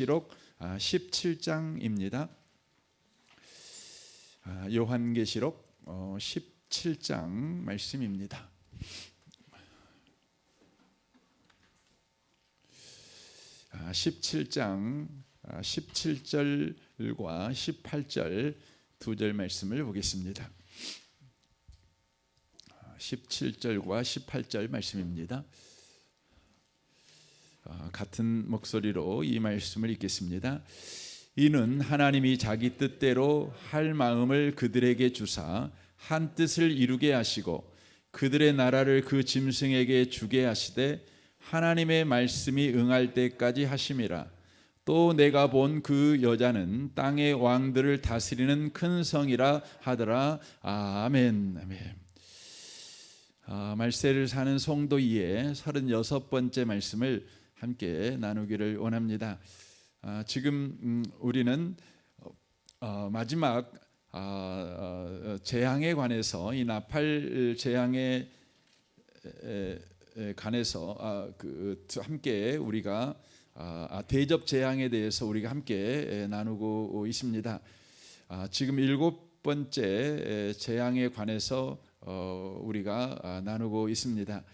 기록 17장입니다. 요한계시록 17장 말씀입니다. 17장 17절과 18절 두 절 말씀을 보겠습니다. 17절과 18절 말씀입니다. 같은 목소리로 이 말씀을 읽겠습니다. 이는 하나님이 자기 뜻대로 할 마음을 그들에게 주사 한 뜻을 이루게 하시고 그들의 나라를 그 짐승에게 주게 하시되 하나님의 말씀이 응할 때까지 하심이라. 또 내가 본 그 여자는 땅의 왕들을 다스리는 큰 성이라 하더라. 아멘. 아멘. 말세를 사는 성도 2의 36번째 말씀을 함께 나누기를 원합니다. 지금 우리는 마지막 재앙에 관해서, 이 나팔 재앙에 관해서 함께 우리가 대접 재앙에 대해서 우리가 함께 나누고 있습니다. 지금 7번째 재앙에 관해서 우리가 나누고 있습니다.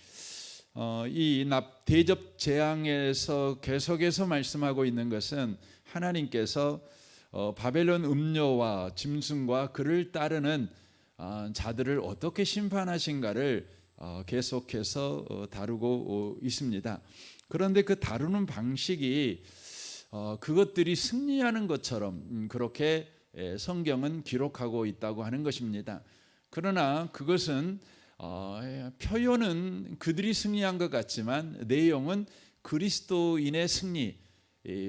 이 대접 재앙에서 계속해서 말씀하고 있는 것은 하나님께서 바벨론 음녀와 짐승과 그를 따르는 자들을 어떻게 심판하신가를 계속해서 다루고 있습니다. 그런데 그 다루는 방식이 그것들이 승리하는 것처럼 그렇게 성경은 기록하고 있다고 하는 것입니다. 그러나 그것은 표현은 그들이 승리한 것 같지만 내용은 그리스도인의 승리,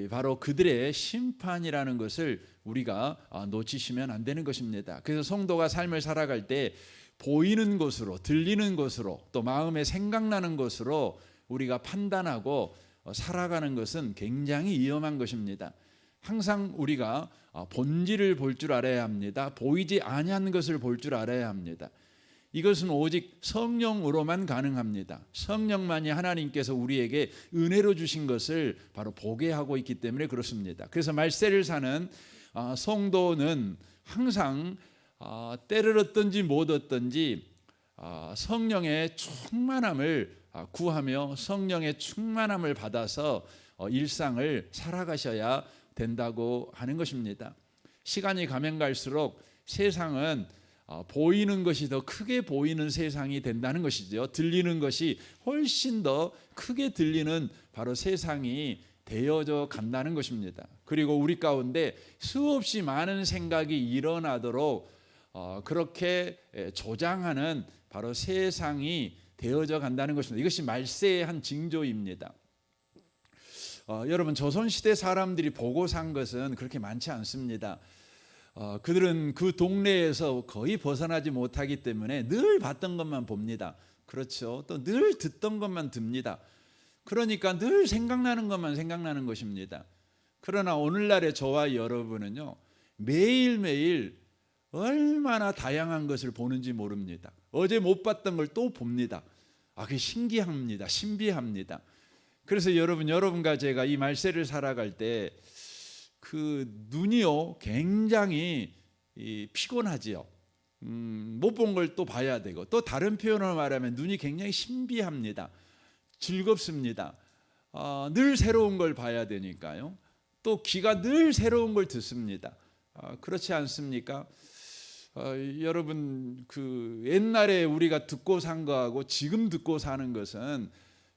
바로 그들의 심판이라는 것을 우리가 놓치시면 안 되는 것입니다. 그래서 성도가 삶을 살아갈 때 보이는 것으로, 들리는 것으로, 또 마음에 생각나는 것으로 우리가 판단하고 살아가는 것은 굉장히 위험한 것입니다. 항상 우리가 본질을 볼 줄 알아야 합니다. 보이지 아니한 것을 볼 줄 알아야 합니다. 이것은 오직 성령으로만 가능합니다. 성령만이 하나님께서 우리에게 은혜로 주신 것을 바로 보게 하고 있기 때문에 그렇습니다. 그래서 말세를 사는 성도는 항상 때를 얻든지 못 얻든지 성령의 충만함을 구하며 성령의 충만함을 받아서 일상을 살아가셔야 된다고 하는 것입니다. 시간이 가면 갈수록 세상은 보이는 것이 더 크게 보이는 세상이 된다는 것이죠. 들리는 것이 훨씬 더 크게 들리는 바로 세상이 되어져 간다는 것입니다. 그리고 우리 가운데 수없이 많은 생각이 일어나도록 그렇게 조장하는 바로 세상이 되어져 간다는 것입니다. 이것이 말세의 한 징조입니다. 여러분, 조선시대 사람들이 보고 산 것은 그렇게 많지 않습니다. 그들은 그 동네에서 거의 벗어나지 못하기 때문에 늘 봤던 것만 봅니다. 그렇죠. 또 늘 듣던 것만 듭니다. 그러니까 늘 생각나는 것만 생각나는 것입니다. 그러나 오늘날의 저와 여러분은요, 매일매일 얼마나 다양한 것을 보는지 모릅니다. 어제 못 봤던 걸 또 봅니다. 그게 신기합니다. 신비합니다. 그래서 여러분과 제가 이 말세를 살아갈 때 그 눈이요 굉장히 피곤하지요. 못 본 걸 또 봐야 되고, 또 다른 표현으로 말하면 눈이 굉장히 신비합니다. 즐겁습니다. 늘 새로운 걸 봐야 되니까요. 또 귀가 늘 새로운 걸 듣습니다. 그렇지 않습니까? 여러분, 그 옛날에 우리가 듣고 산 거하고 지금 듣고 사는 것은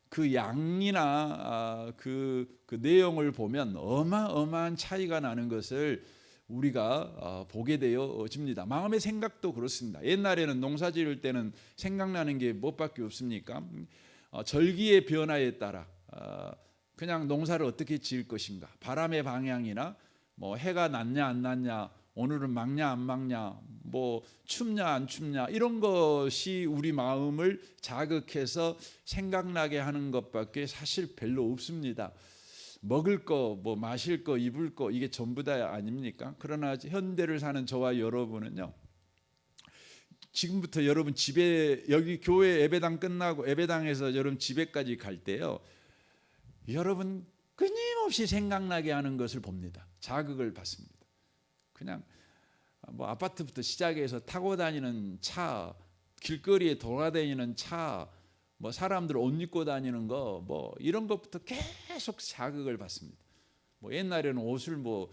그 양이나 그 내용을 보면 어마어마한 차이가 나는 것을 우리가 보게 되어집니다. 마음의 생각도 그렇습니다. 옛날에는 농사 지을 때는 생각나는 게 무엇밖에 없습니까? 절기의 변화에 따라 그냥 농사를 어떻게 지을 것인가, 바람의 방향이나 뭐 해가 났냐 안 났냐, 오늘은 막냐 안 막냐, 뭐 춥냐 안 춥냐, 이런 것이 우리 마음을 자극해서 생각나게 하는 것밖에 사실 별로 없습니다. 먹을 거, 뭐 마실 거, 입을 거, 이게 전부 다 아닙니까? 그러나 현대를 사는 저와 여러분은요, 지금부터 여러분 집에, 여기 교회 예배당 끝나고 예배당에서 여러분 집에까지 갈 때요, 여러분 끊임없이 생각나게 하는 것을 봅니다. 자극을 받습니다. 그냥 뭐 아파트부터 시작해서 타고 다니는 차, 길거리에 돌아다니는 차, 뭐 사람들 옷 입고 다니는 거, 뭐 이런 것부터 계속 자극을 받습니다. 뭐 옛날에는 옷을 뭐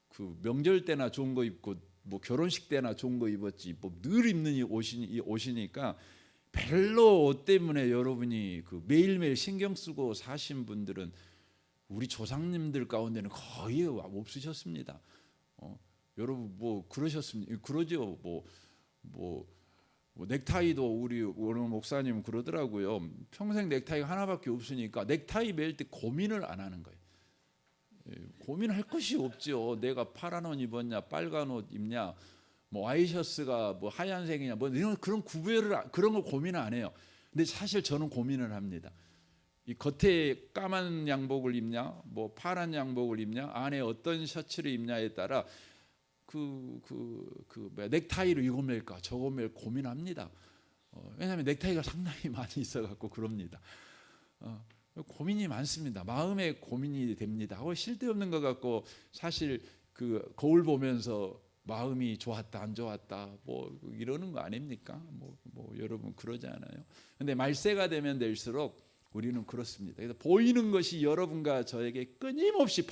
그 명절 때나 좋은 거 입고 뭐 결혼식 때나 좋은 거 입었지 뭐 늘 입는 이 옷이니까 별로 옷 때문에 여러분이 그 매일매일 신경 쓰고 사신 분들은 우리 조상님들 가운데는 거의 없으셨습니다. 여러분 뭐 그러셨습니까? 그러죠. 뭐 넥타이도 우리 어느 목사님 그러더라고요. 평생 넥타이가 하나밖에 없으니까 넥타이 맬 때 고민을 안 하는 거예요. 고민할 것이 없죠. 내가 파란 옷 입었냐, 빨간 옷 입냐, 뭐 와이셔츠가 뭐 하얀색이냐, 뭐 이런 그런 구별을 그런 거 고민 안 해요. 근데 사실 저는 고민을 합니다. 이 겉에 까만 양복을 입냐, 뭐 파란 양복을 입냐, 안에 어떤 셔츠를 입냐에 따라 넥타이를 이거 맬까 저거 맬 고민합니다. 왜냐하면 넥타이가 상당히 많이 있어갖고 그럽니다. 고민이 많습니다. 마음에 고민이 됩니다. 쓸데없는 것 같고 사실 그 거울 보면서 마음이 좋았다 안 좋았다 뭐 이러는 거 아닙니까? 뭐 여러분 그러지 않아요? 근데 말세가 되면 될수록 우리는 그렇습니다. 그래서 보이는 것이 여러분과 저에게 끊임없이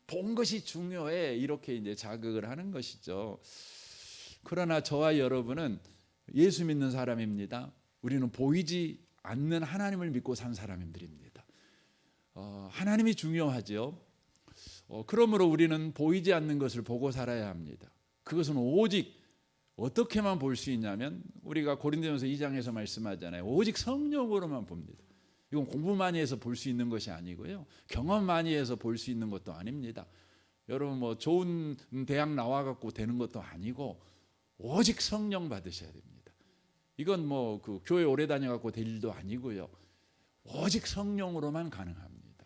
본 것이 중요해 이렇게 이제 자극을 하는 것이죠. 그러나 저와 여러분은 예수 믿는 사람입니다. 우리는 보이지 않는 하나님을 믿고 산 사람들입니다. 하나님이 중요하죠. 그러므로 우리는 보이지 않는 것을 보고 살아야 합니다. 그것은 오직 어떻게만 볼 수 있냐면 우리가 고린도전서 2장에서 말씀하잖아요. 오직 성령으로만 봅니다. 이건 공부 많이 해서 볼 수 있는 것이 아니고요. 경험 많이 해서 볼 수 있는 것도 아닙니다. 여러분 뭐 좋은 대학 나와갖고 되는 것도 아니고 오직 성령 받으셔야 됩니다. 이건 뭐 그 교회 오래 다녀갖고 될 일도 아니고요. 오직 성령으로만 가능합니다.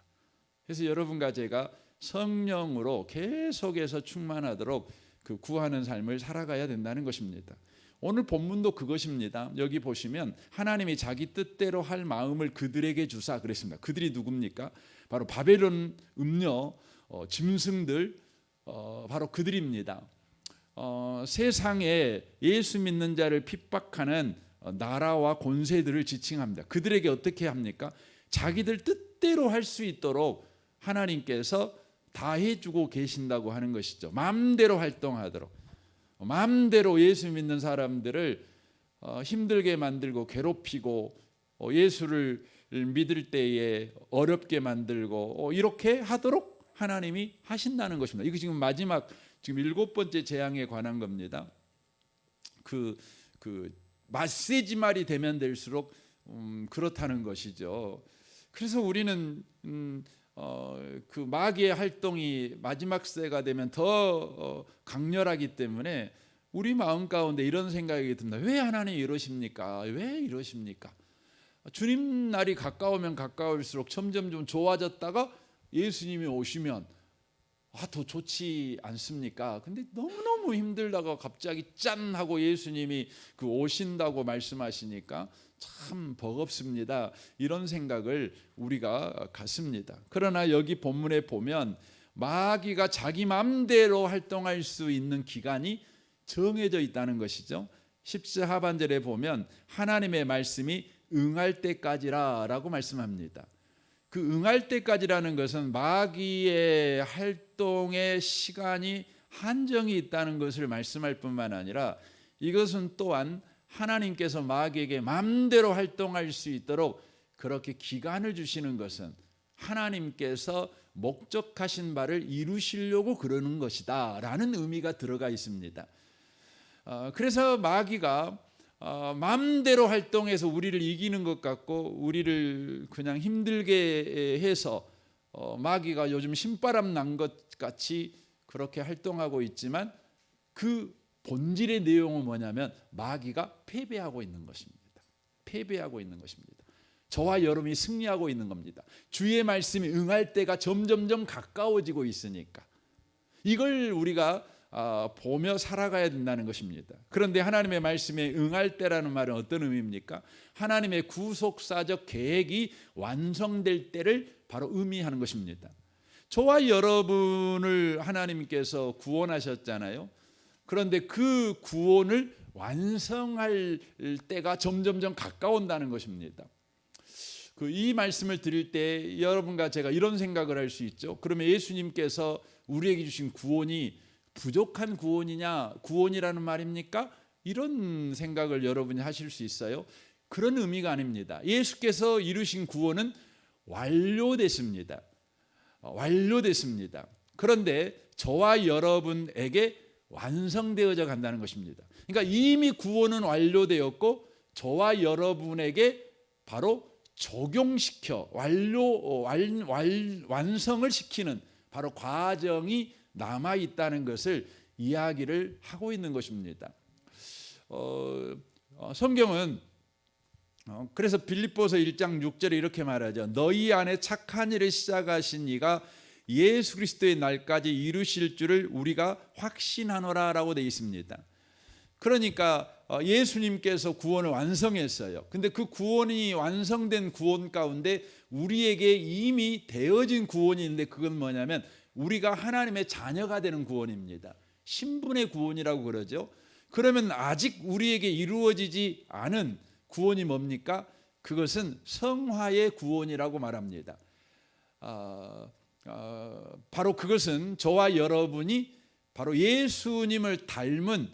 그래서 여러분과 제가 성령으로 계속해서 충만하도록 그 구하는 삶을 살아가야 된다는 것입니다. 오늘 본문도 그것입니다. 여기 보시면 하나님이 자기 뜻대로 할 마음을 그들에게 주사 그랬습니다. 그들이 누굽니까? 바로 바벨론 음녀 짐승들 바로 그들입니다. 세상에 예수 믿는 자를 핍박하는 나라와 권세들을 지칭합니다. 그들에게 어떻게 합니까? 자기들 뜻대로 할 수 있도록 하나님께서 다 해주고 계신다고 하는 것이죠. 마음대로 활동하도록, 마음대로 예수 믿는 사람들을 힘들게 만들고 괴롭히고 예수를 믿을 때에 어렵게 만들고 이렇게 하도록 하나님이 하신다는 것입니다. 이거 지금 마지막 지금 7번째 재앙에 관한 겁니다. 그 마세지 말이 되면 될수록 그렇다는 것이죠. 그래서 우리는 그 마귀의 활동이 마지막 세가 되면 더 강렬하기 때문에 우리 마음 가운데 이런 생각이 듭니다. 왜 하나님 이러십니까? 왜 이러십니까? 주님 날이 가까우면 가까울수록 점점 좀 좋아졌다가 예수님이 오시면 더 좋지 않습니까? 근데 너무너무 힘들다가 갑자기 짠 하고 예수님이 그 오신다고 말씀하시니까 참 버겁습니다. 이런 생각을 우리가 갖습니다. 그러나 여기 본문에 보면 마귀가 자기 마음대로 활동할 수 있는 기간이 정해져 있다는 것이죠. 10절 하반절에 보면 하나님의 말씀이 응할 때까지라라고 말씀합니다. 그 응할 때까지라는 것은 마귀의 활동의 시간이 한정이 있다는 것을 말씀할 뿐만 아니라 이것은 또한 하나님께서 마귀에게 마음대로 활동할 수 있도록 그렇게 기간을 주시는 것은 하나님께서 목적하신 바를 이루시려고 그러는 것이다 라는 의미가 들어가 있습니다. 그래서 마귀가 마음대로 활동해서 우리를 이기는 것 같고 우리를 그냥 힘들게 해서 마귀가 요즘 신바람 난 것 같이 그렇게 활동하고 있지만 그 본질의 내용은 뭐냐면 마귀가 패배하고 있는 것입니다. 패배하고 있는 것입니다. 저와 여러분이 승리하고 있는 겁니다. 주의 말씀이 응할 때가 점점점 가까워지고 있으니까 이걸 우리가 보며 살아가야 된다는 것입니다. 그런데 하나님의 말씀에 응할 때라는 말은 어떤 의미입니까? 하나님의 구속사적 계획이 완성될 때를 바로 의미하는 것입니다. 저와 여러분을 하나님께서 구원하셨잖아요. 그런데 그 구원을 완성할 때가 점점점 가까운다는 것입니다. 이 말씀을 드릴 때 여러분과 제가 이런 생각을 할 수 있죠. 그러면 예수님께서 우리에게 주신 구원이 부족한 구원이냐, 구원이라는 말입니까? 이런 생각을 여러분이 하실 수 있어요. 그런 의미가 아닙니다. 예수께서 이루신 구원은 완료됐습니다. 완료됐습니다. 그런데 저와 여러분에게 완성되어져 간다는 것입니다. 그러니까 이미 구원은 완료되었고 저와 여러분에게 바로 적용시켜 완성을 시키는 바로 과정이 남아 있다는 것을 이야기를 하고 있는 것입니다. 성경은 그래서 빌립보서 1장 6절에 이렇게 말하죠. 너희 안에 착한 일을 시작하신 이가 예수 그리스도의 날까지 이루실 줄을 우리가 확신하노라라고 되어 있습니다. 그러니까 예수님께서 구원을 완성했어요. 근데 그 구원이 완성된 구원 가운데 우리에게 이미 되어진 구원이 있는데 그건 뭐냐면 우리가 하나님의 자녀가 되는 구원입니다. 신분의 구원이라고 그러죠. 그러면 아직 우리에게 이루어지지 않은 구원이 뭡니까? 그것은 성화의 구원이라고 말합니다. 바로 그것은 저와 여러분이 바로 예수님을 닮은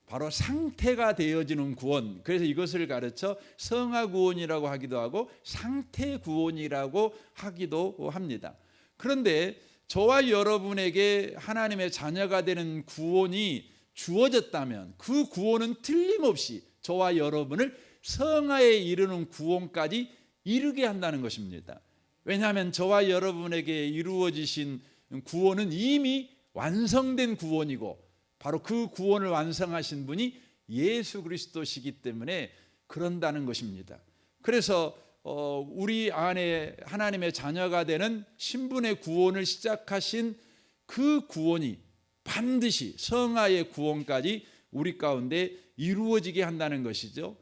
바로 상태가 되어지는 구원. 그래서 이것을 가르쳐 성화 구원이라고 하기도 하고 상태 구원이라고 하기도 합니다. 그런데 저와 여러분에게 하나님의 자녀가 되는 구원이 주어졌다면 그 구원은 틀림없이 저와 여러분을 성화에 이르는 구원까지 이르게 한다는 것입니다. 왜냐하면 저와 여러분에게 이루어지신 구원은 이미 완성된 구원이고 바로 그 구원을 완성하신 분이 예수 그리스도시기 때문에 그런다는 것입니다. 그래서 우리 안에 하나님의 자녀가 되는 신분의 구원을 시작하신 그 구원이 반드시 성화의 구원까지 우리 가운데 이루어지게 한다는 것이죠.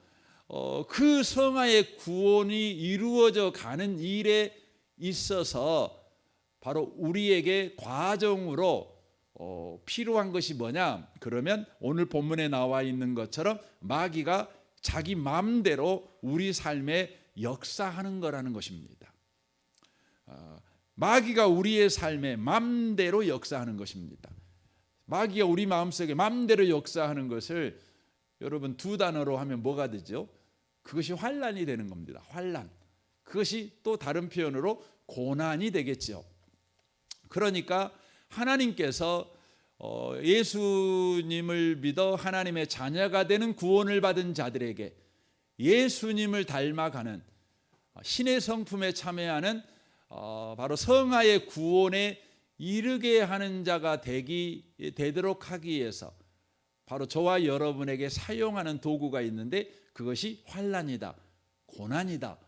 그 성화의 구원이 이루어져 가는 일에 있어서 바로 우리에게 과정으로 필요한 것이 뭐냐? 그러면 오늘 본문에 나와 있는 것처럼 마귀가 자기 마음대로 우리 삶에 역사하는 거라는 것입니다. 마귀가 우리의 삶에 마음대로 역사하는 것입니다. 마귀가 우리 마음속에 마음대로 역사하는 것을 여러분 두 단어로 하면 뭐가 되죠? 그것이 환난이 되는 겁니다. 환난. 그것이 또 다른 표현으로 고난이 되겠죠. 그러니까 하나님께서 예수님을 믿어 하나님의 자녀가 되는 구원을 받은 자들에게 예수님을 닮아가는 신의 성품에 참여하는 바로 성화의 구원에 이르게 하는 자가 되도록 하기 위해서 바로 저와 여러분에게 사용하는 도구가 있는데 그것이 환난이다, 고난이다,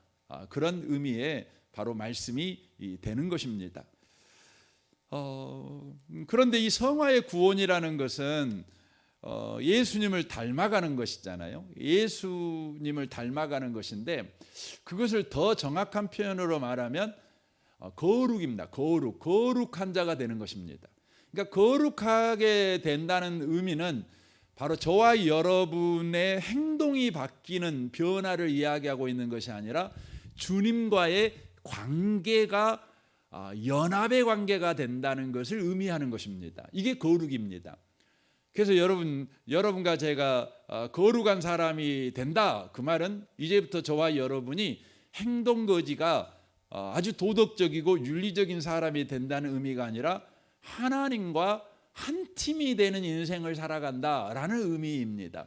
그런 의미의 바로 말씀이 되는 것입니다. 그런데 이 성화의 구원이라는 것은 예수님을 닮아가는 것이잖아요. 예수님을 닮아가는 것인데 그것을 더 정확한 표현으로 말하면 거룩입니다. 거룩한 자가 되는 것입니다. 그러니까 거룩하게 된다는 의미는 바로 저와 여러분의 행동이 바뀌는 변화를 이야기하고 있는 것이 아니라 주님과의 관계가 연합의 관계가 된다는 것을 의미하는 것입니다. 이게 거룩입니다. 그래서 여러분과 제가 거룩한 사람이 된다. 그 말은 이제부터 저와 여러분이 행동거지가 아주 도덕적이고 윤리적인 사람이 된다는 의미가 아니라 하나님과 한 팀이 되는 인생을 살아간다라는 의미입니다.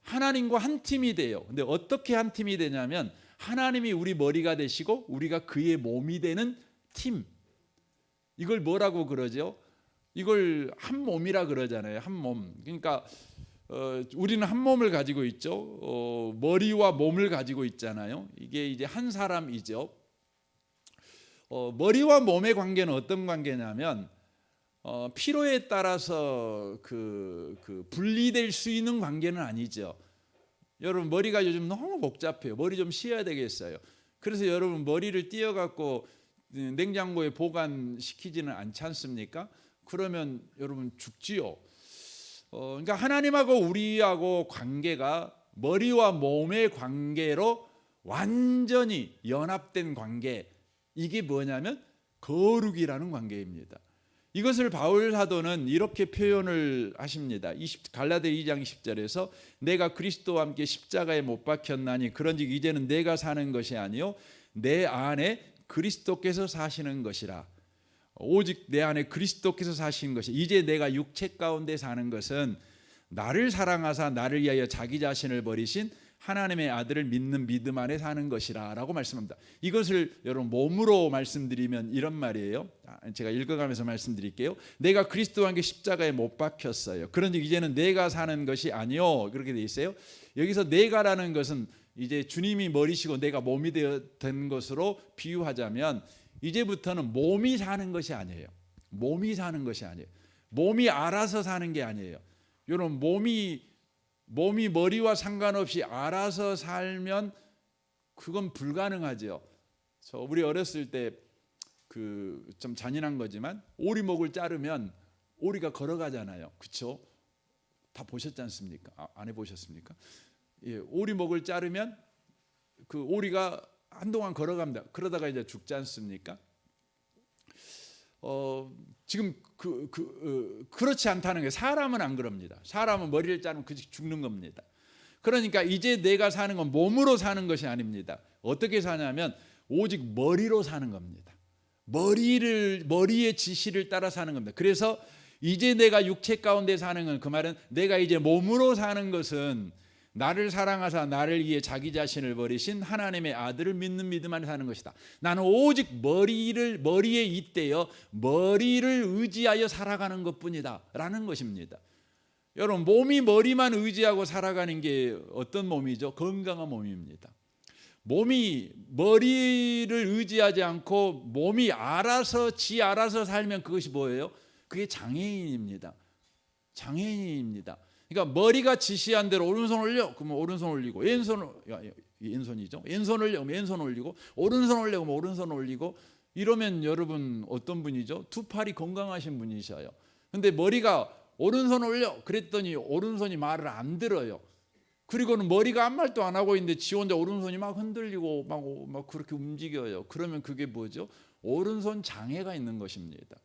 하나님과 한 팀이 돼요. 근데 어떻게 한 팀이 되냐면 하나님이 우리 머리가 되시고 우리가 그의 몸이 되는 팀. 이걸 뭐라고 그러죠? 이걸 한 몸이라 그러잖아요. 한 몸. 그러니까 우리는 한 몸을 가지고 있죠. 머리와 몸을 가지고 있잖아요. 이게 이제 한 사람이죠. 머리와 몸의 관계는 어떤 관계냐면 필요에 따라서 분리될 수 있는 관계는 아니죠. 여러분 머리가 요즘 너무 복잡해요. 머리 좀 쉬어야 되겠어요. 그래서 여러분 머리를 띄어갖고 냉장고에 보관시키지는 않지 않습니까? 그러면 여러분 죽지요. 그러니까 하나님하고 우리하고 관계가 머리와 몸의 관계로 완전히 연합된 관계, 이게 뭐냐면 거룩이라는 관계입니다. 이것을 바울 사도는 이렇게 표현을 하십니다. 갈라디아 2장 10절에서 내가 그리스도와 함께 십자가에 못 박혔나니 그런즉 이제는 내가 사는 것이 아니요 내 안에 그리스도께서 사시는 것이라. 오직 내 안에 그리스도께서 사시는 것이, 이제 내가 육체 가운데 사는 것은 나를 사랑하사 나를 위하여 자기 자신을 버리신 하나님의 아들을 믿는 믿음 안에 사는 것이라 라고 말씀합니다. 이것을 여러분 몸으로 말씀드리면 이런 말이에요. 제가 읽어가면서 말씀드릴게요. 내가 그리스도와 함께 십자가에 못 박혔어요. 그런즉 이제는 내가 사는 것이 아니요, 그렇게 돼 있어요. 여기서 내가라는 것은 이제 주님이 머리시고 내가 몸이 된 것으로 비유하자면 이제부터는 몸이 사는 것이 아니에요. 몸이 사는 것이 아니에요. 몸이 알아서 사는 게 아니에요. 여러분 몸이 머리와 상관없이 알아서 살면 그건 불가능하죠. 우리 어렸을 때 좀 잔인한 거지만 오리목을 자르면 오리가 걸어가잖아요. 그렇죠? 다 보셨지 않습니까? 안 해보셨습니까? 예, 오리목을 자르면 그 오리가 한동안 걸어갑니다. 그러다가 이제 죽지 않습니까? 지금 그렇지 않다는 게, 사람은 안 그럽니다. 사람은 머리를 자르면 죽는 겁니다. 그러니까 이제 내가 사는 건 몸으로 사는 것이 아닙니다. 어떻게 사냐면 오직 머리로 사는 겁니다. 머리의 지시를 따라 사는 겁니다. 그래서 이제 내가 육체 가운데 사는 건, 그 말은 내가 이제 몸으로 사는 것은 나를 사랑하사 나를 위해 자기 자신을 버리신 하나님의 아들을 믿는 믿음 안에 사는 것이다. 나는 오직 머리에 잇대어 머리를 의지하여 살아가는 것뿐이다 라는 것입니다. 여러분 몸이 머리만 의지하고 살아가는 게 어떤 몸이죠? 건강한 몸입니다. 몸이 머리를 의지하지 않고 몸이 알아서 살면 그것이 뭐예요? 그게 장애인입니다. 장애인입니다. 그러니까 머리가 지시한 대로 오른손 올려, 그러면 오른손 올리고, 왼손 올려, 왼손 올리고, 오른손 올려, 그러면 오른손 올리고, 이러면 여러분 어떤 분이죠? 두 팔이 건강하신 분이셔요. 근데 머리가 오른손 올려 그랬더니 오른손이 말을 안 들어요. 그리고는 머리가 아무 말도 안 하고 있는데 지 혼자 오른손이 막 흔들리고 막 그렇게 움직여요. 그러면 그게 뭐죠? 오른손 장애가 있는 것입니다.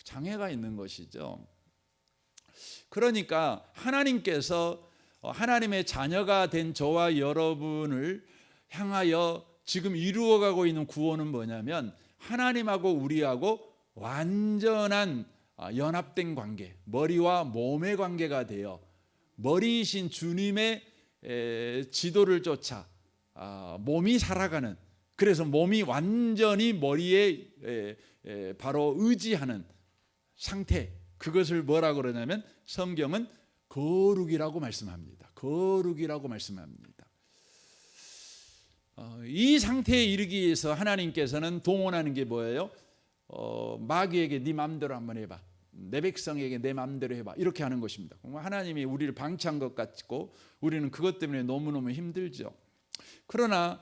장애가 있는 것이죠. 그러니까 하나님께서 하나님의 자녀가 된 저와 여러분을 향하여 지금 이루어가고 있는 구원은 뭐냐면 하나님하고 우리하고 완전한 연합된 관계, 머리와 몸의 관계가 되어 머리이신 주님의 지도를 쫓아 몸이 살아가는, 그래서 몸이 완전히 머리에 바로 의지하는 상태, 그것을 뭐라고 그러냐면 성경은 거룩이라고 말씀합니다. 거룩이라고 말씀합니다. 이 상태에 이르기 위해서 하나님께서는 동원하는 게 뭐예요? 마귀에게 네 마음대로 한번 해봐, 내 백성에게 내 마음대로 해봐, 이렇게 하는 것입니다. 하나님이 우리를 방치한 것 같고 우리는 그것 때문에 너무너무 힘들죠. 그러나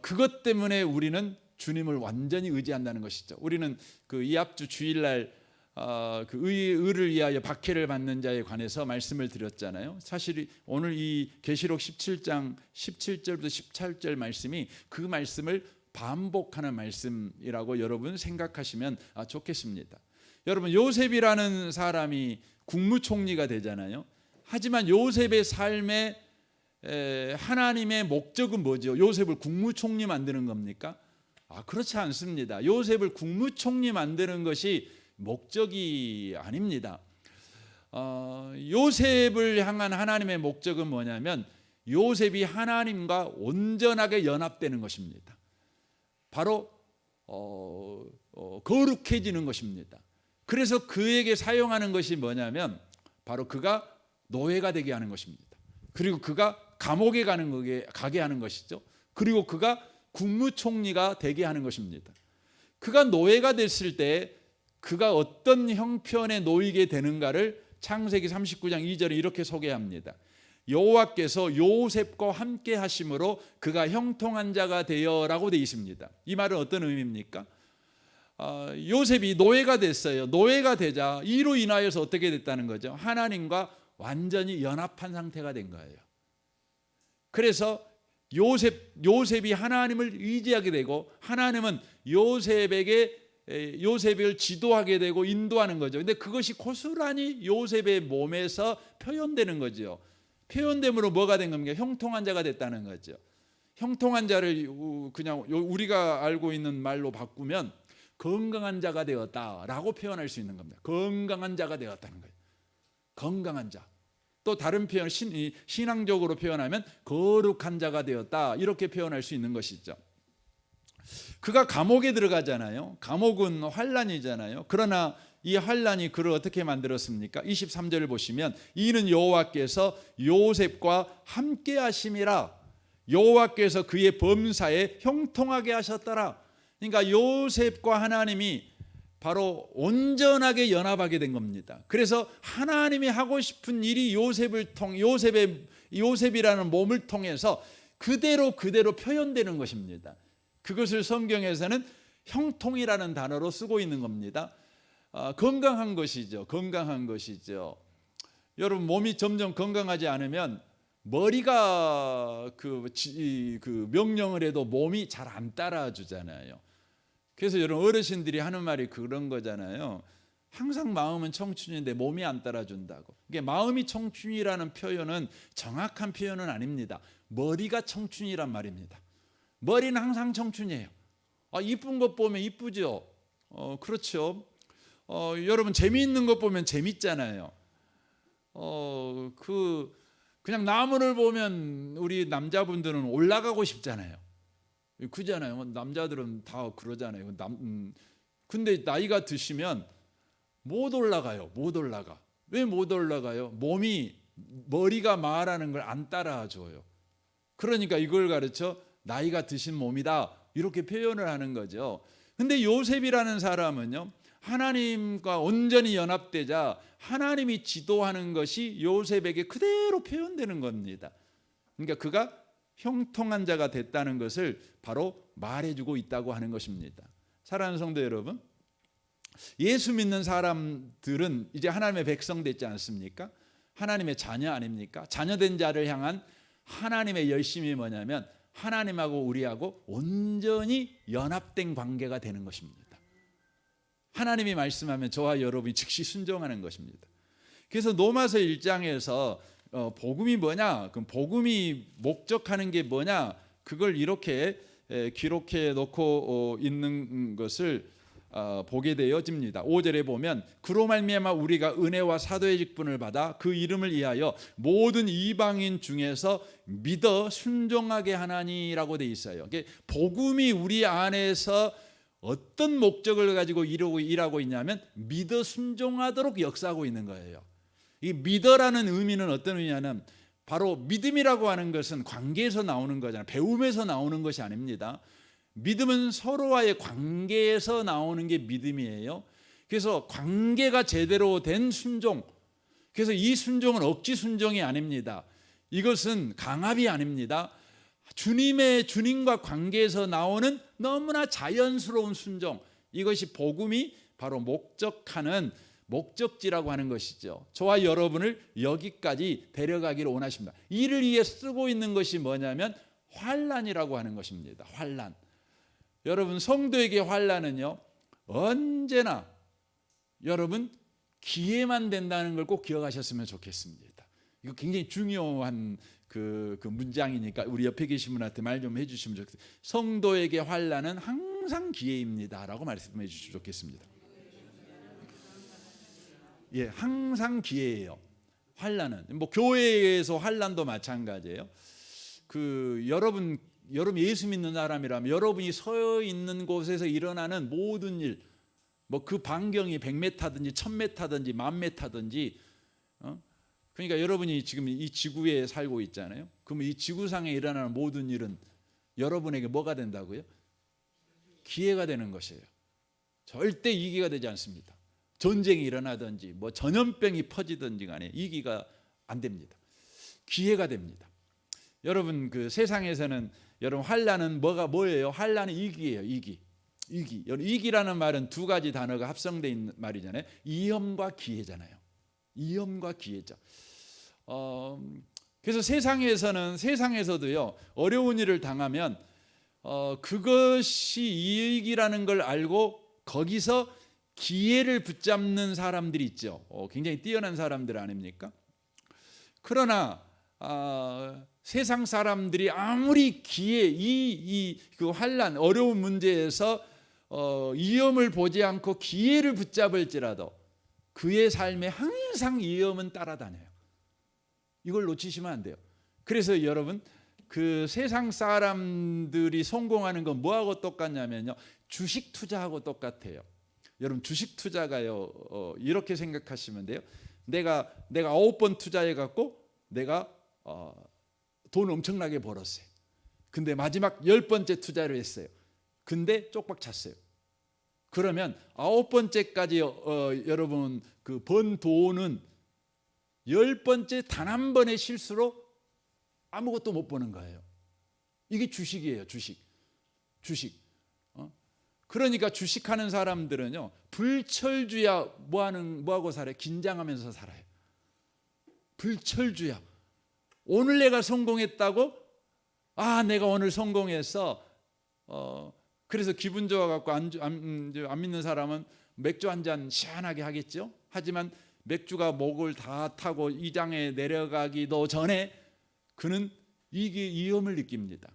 그것 때문에 우리는 주님을 완전히 의지한다는 것이죠. 우리는 그 이합주 주일날 그 의를 위하여 박해를 받는 자에 관해서 말씀을 드렸잖아요. 사실 오늘 이 계시록 17장 17절부터 18절 말씀이 그 말씀을 반복하는 말씀이라고 여러분 생각하시면 좋겠습니다. 여러분 요셉이라는 사람이 국무총리가 되잖아요. 하지만 요셉의 삶에 하나님의 목적은 뭐죠? 요셉을 국무총리 만드는 겁니까? 그렇지 않습니다. 요셉을 국무총리 만드는 것이 목적이 아닙니다. 요셉을 향한 하나님의 목적은 뭐냐면 요셉이 하나님과 온전하게 연합되는 것입니다. 바로 거룩해지는 것입니다. 그래서 그에게 사용하는 것이 뭐냐면 바로 그가 노예가 되게 하는 것입니다. 그리고 그가 감옥에 가게 하는 것이죠. 그리고 그가 국무총리가 되게 하는 것입니다. 그가 노예가 됐을 때 그가 어떤 형편에 놓이게 되는가를 창세기 39장 2절에 이렇게 소개합니다. 여호와께서 요셉과 함께 하심으로 그가 형통한 자가 되어라고 되어 있습니다. 이 말은 어떤 의미입니까? 요셉이 노예가 됐어요. 노예가 되자 이로 인하여서 어떻게 됐다는 거죠? 하나님과 완전히 연합한 상태가 된 거예요. 그래서 요셉이 하나님을 의지하게 되고 하나님은 요셉을 지도하게 되고 인도하는 거죠. 근데 그것이 고스란히 요셉의 몸에서 표현되는 거죠. 표현됨으로 뭐가 된 겁니까? 형통한 자가 됐다는 거죠. 형통한 자를 그냥 우리가 알고 있는 말로 바꾸면 건강한 자가 되었다라고 표현할 수 있는 겁니다. 건강한 자가 되었다는 거예요. 건강한 자. 또 다른 표현 신앙적으로 표현하면 거룩한 자가 되었다 이렇게 표현할 수 있는 것이죠. 그가 감옥에 들어가잖아요. 감옥은 환난이잖아요. 그러나 이 환난이 그를 어떻게 만들었습니까? 23절을 보시면 이는 여호와께서 요셉과 함께 하심이라 여호와께서 그의 범사에 형통하게 하셨더라. 그러니까 요셉과 하나님이 바로 온전하게 연합하게 된 겁니다. 그래서 하나님이 하고 싶은 일이 요셉이라는 몸을 통해서 그대로 표현되는 것입니다. 그것을 성경에서는 형통이라는 단어로 쓰고 있는 겁니다. 건강한 것이죠. 건강한 것이죠. 여러분 몸이 점점 건강하지 않으면 머리가 그 명령을 해도 몸이 잘 안 따라주잖아요. 그래서 여러분 어르신들이 하는 말이 그런 거잖아요. 항상 마음은 청춘인데 몸이 안 따라준다고. 이게 마음이 청춘이라는 표현은 정확한 표현은 아닙니다. 머리가 청춘이란 말입니다. 머리는 항상 청춘이에요. 이쁜 것 보면 이쁘죠. 그렇죠. 여러분 재미있는 것 보면 재밌잖아요. 그냥 나무를 보면 우리 남자분들은 올라가고 싶잖아요. 그잖아요. 남자들은 다 그러잖아요. 근데 나이가 드시면 못 올라가요. 못 올라가. 왜 못 올라가요? 머리가 말하는 걸 안 따라줘요. 그러니까 이걸 가르쳐 나이가 드신 몸이다 이렇게 표현을 하는 거죠. 근데 요셉이라는 사람은요, 하나님과 온전히 연합되자 하나님이 지도하는 것이 요셉에게 그대로 표현되는 겁니다. 그러니까 그가 형통한 자가 됐다는 것을 바로 말해주고 있다고 하는 것입니다. 사랑하는 성도 여러분, 예수 믿는 사람들은 이제 하나님의 백성 됐지 않습니까? 하나님의 자녀 아닙니까? 자녀된 자를 향한 하나님의 열심이 뭐냐면 하나님하고 우리하고 온전히 연합된 관계가 되는 것입니다. 하나님이 말씀하면 저와 여러분이 즉시 순종하는 것입니다. 그래서 로마서 1장에서 복음이 뭐냐? 그럼 복음이 목적하는 게 뭐냐? 그걸 이렇게 기록해 놓고 있는 것을 보게 되어집니다. 5절에 보면 그로 말미암아 우리가 은혜와 사도의 직분을 받아 그 이름을 위하여 모든 이방인 중에서 믿어 순종하게 하나니라고 돼 있어요. 복음이 우리 안에서 어떤 목적을 가지고 일하고 있냐면 믿어 순종하도록 역사하고 있는 거예요. 이 믿어라는 의미는 어떤 의미냐면 바로 믿음이라고 하는 것은 관계에서 나오는 거잖아요. 배움에서 나오는 것이 아닙니다. 믿음은 서로와의 관계에서 나오는 게 믿음이에요. 그래서 관계가 제대로 된 순종. 그래서 이 순종은 억지 순종이 아닙니다. 이것은 강압이 아닙니다. 주님과 관계에서 나오는 너무나 자연스러운 순종. 이것이 복음이 바로 목적하는 목적지라고 하는 것이죠. 저와 여러분을 여기까지 데려가기를 원하십니다. 이를 위해 쓰고 있는 것이 뭐냐면 환난이라고 하는 것입니다. 환난. 여러분 성도에게 환난은요 언제나 여러분 기회만 된다는 걸 꼭 기억하셨으면 좋겠습니다. 이거 굉장히 중요한 그 문장이니까 우리 옆에 계신 분한테 말 좀 해주시면 좋겠습니다. 성도에게 환난은 항상 기회입니다라고 말씀해 주시면 좋겠습니다. 예, 항상 기회예요. 환난은 뭐 교회에서 환난도 마찬가지예요. 여러분 예수 믿는 사람이라면 여러분이 서 있는 곳에서 일어나는 모든 일, 뭐 그 반경이 100m든지 1000m든지 10,000m든지, 그러니까 여러분이 지금 이 지구에 살고 있잖아요. 그러면 이 지구상에 일어나는 모든 일은 여러분에게 뭐가 된다고요? 기회가 되는 것이에요. 절대 이기가 되지 않습니다. 전쟁이 일어나든지 뭐 전염병이 퍼지든지 간에 이기가 안 됩니다. 기회가 됩니다. 여러분 그 세상에서는 여러분 환난은 뭐예요? 환난은 이기예요. 이기. 이기라는 말은 두 가지 단어가 합성되어 있는 말이잖아요. 위험과 기회잖아요. 위험과 기회죠. 그래서 세상에서도요 어려운 일을 당하면 그것이 이익이라는 걸 알고 거기서 기회를 붙잡는 사람들이 있죠. 굉장히 뛰어난 사람들 아닙니까? 그러나 세상 사람들이 아무리 그 환난 어려운 문제에서 위험을 보지 않고 기회를 붙잡을지라도 그의 삶에 항상 위험은 따라다녀요. 이걸 놓치시면 안 돼요. 그래서 여러분 그 세상 사람들이 성공하는 건 뭐하고 똑같냐면요, 주식 투자하고 똑같아요. 여러분 주식 투자가요 이렇게 생각하시면 돼요. 내가 9번 투자해 갖고 내가 돈 엄청나게 벌었어요. 근데 마지막 10번째 투자를 했어요. 근데 쪽박 찼어요. 그러면 9번째까지 여러분 그 번 돈은 10번째 단 한 번의 실수로 아무것도 못 버는 거예요. 이게 주식이에요. 주식. 그러니까 주식하는 사람들은요 불철주야 뭐하고 살아요? 긴장하면서 살아요. 불철주야. 오늘 내가 성공했다고? 내가 오늘 성공했어. 그래서 기분 좋아갖고 안 믿는 사람은 맥주 한 잔 시원하게 하겠죠. 하지만 맥주가 목을 다 타고 이장에 내려가기도 전에 그는 이게 위험을 느낍니다.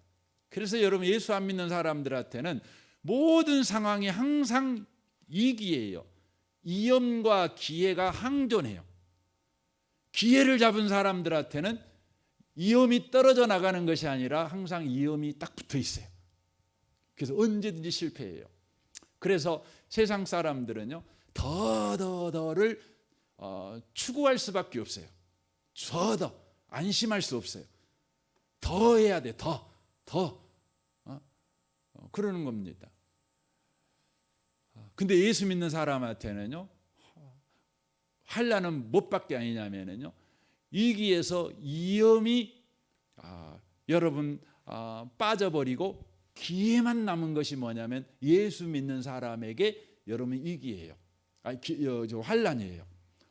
그래서 여러분 예수 안 믿는 사람들한테는 모든 상황이 항상 위기예요. 위험과 기회가 항존해요. 기회를 잡은 사람들한테는 위험이 떨어져 나가는 것이 아니라 항상 위험이 딱 붙어 있어요. 그래서 언제든지 실패해요. 그래서 세상 사람들은요 더를 추구할 수밖에 없어요. 더 안심할 수 없어요. 더 해야 돼. 더 그러는 겁니다. 근데 예수 믿는 사람한테는요 환난은 뭣밖에 아니냐면요 위기에서 위험이 여러분 빠져버리고 기회만 남은 것이 뭐냐면 예수 믿는 사람에게 여러분 위기예요. 환난이에요.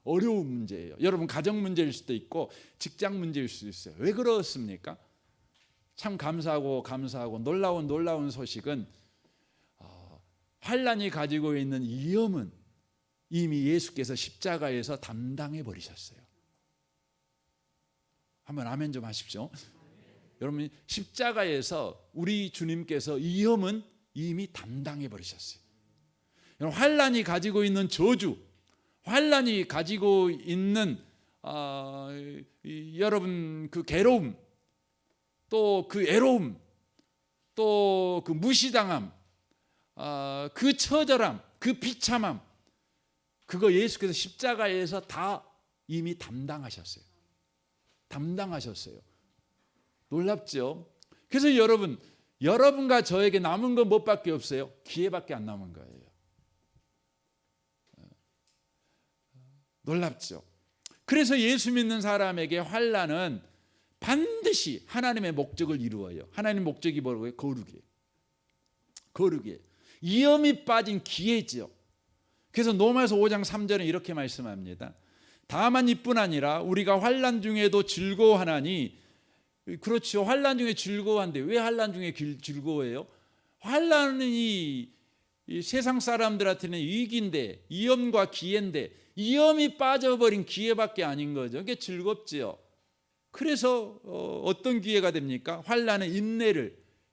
어려운 문제예요. 여러분 가정 문제일 수도 있고 직장 문제일 수도 있어요. 왜 그렇습니까? 참 감사하고 놀라운 소식은 환난이 가지고 있는 위험은 이미 예수께서 십자가에서 담당해 버리셨어요. 한번 아멘 좀 하십시오. 여러분 십자가에서 우리 주님께서 위험은 이미 담당해 버리셨어요. 환난이 가지고 있는 저주, 환난이 가지고 있는 여러분 그 괴로움, 또 그 애로움, 또 그 무시당함, 그 처절함, 그 비참함, 그거 예수께서 십자가에서 다 이미 담당하셨어요. 놀랍죠? 그래서 여러분과 저에게 남은 건 무엇밖에 없어요? 기회밖에 안 남은 거예요. 놀랍죠? 그래서 예수 믿는 사람에게 환난은 반드시 하나님의 목적을 이루어요. 하나님의 목적이 뭐라고요? 거룩이에요. 위험이 빠진 기회죠. 그래서 로마서 5장 3절에 이렇게 말씀합니다. 다만 이뿐 아니라 우리가 환난 중에도 즐거워하나니. 그렇죠. 환난 중에 즐거워한데 왜 환난 중에 즐거워해요? 환난이 이 세상 사람들한테는 위기인데, 위험과 기회인데 위험이 빠져버린 기회밖에 아닌 거죠. 그게 즐겁지요. 그래서 어떤 기회가 됩니까? 환난은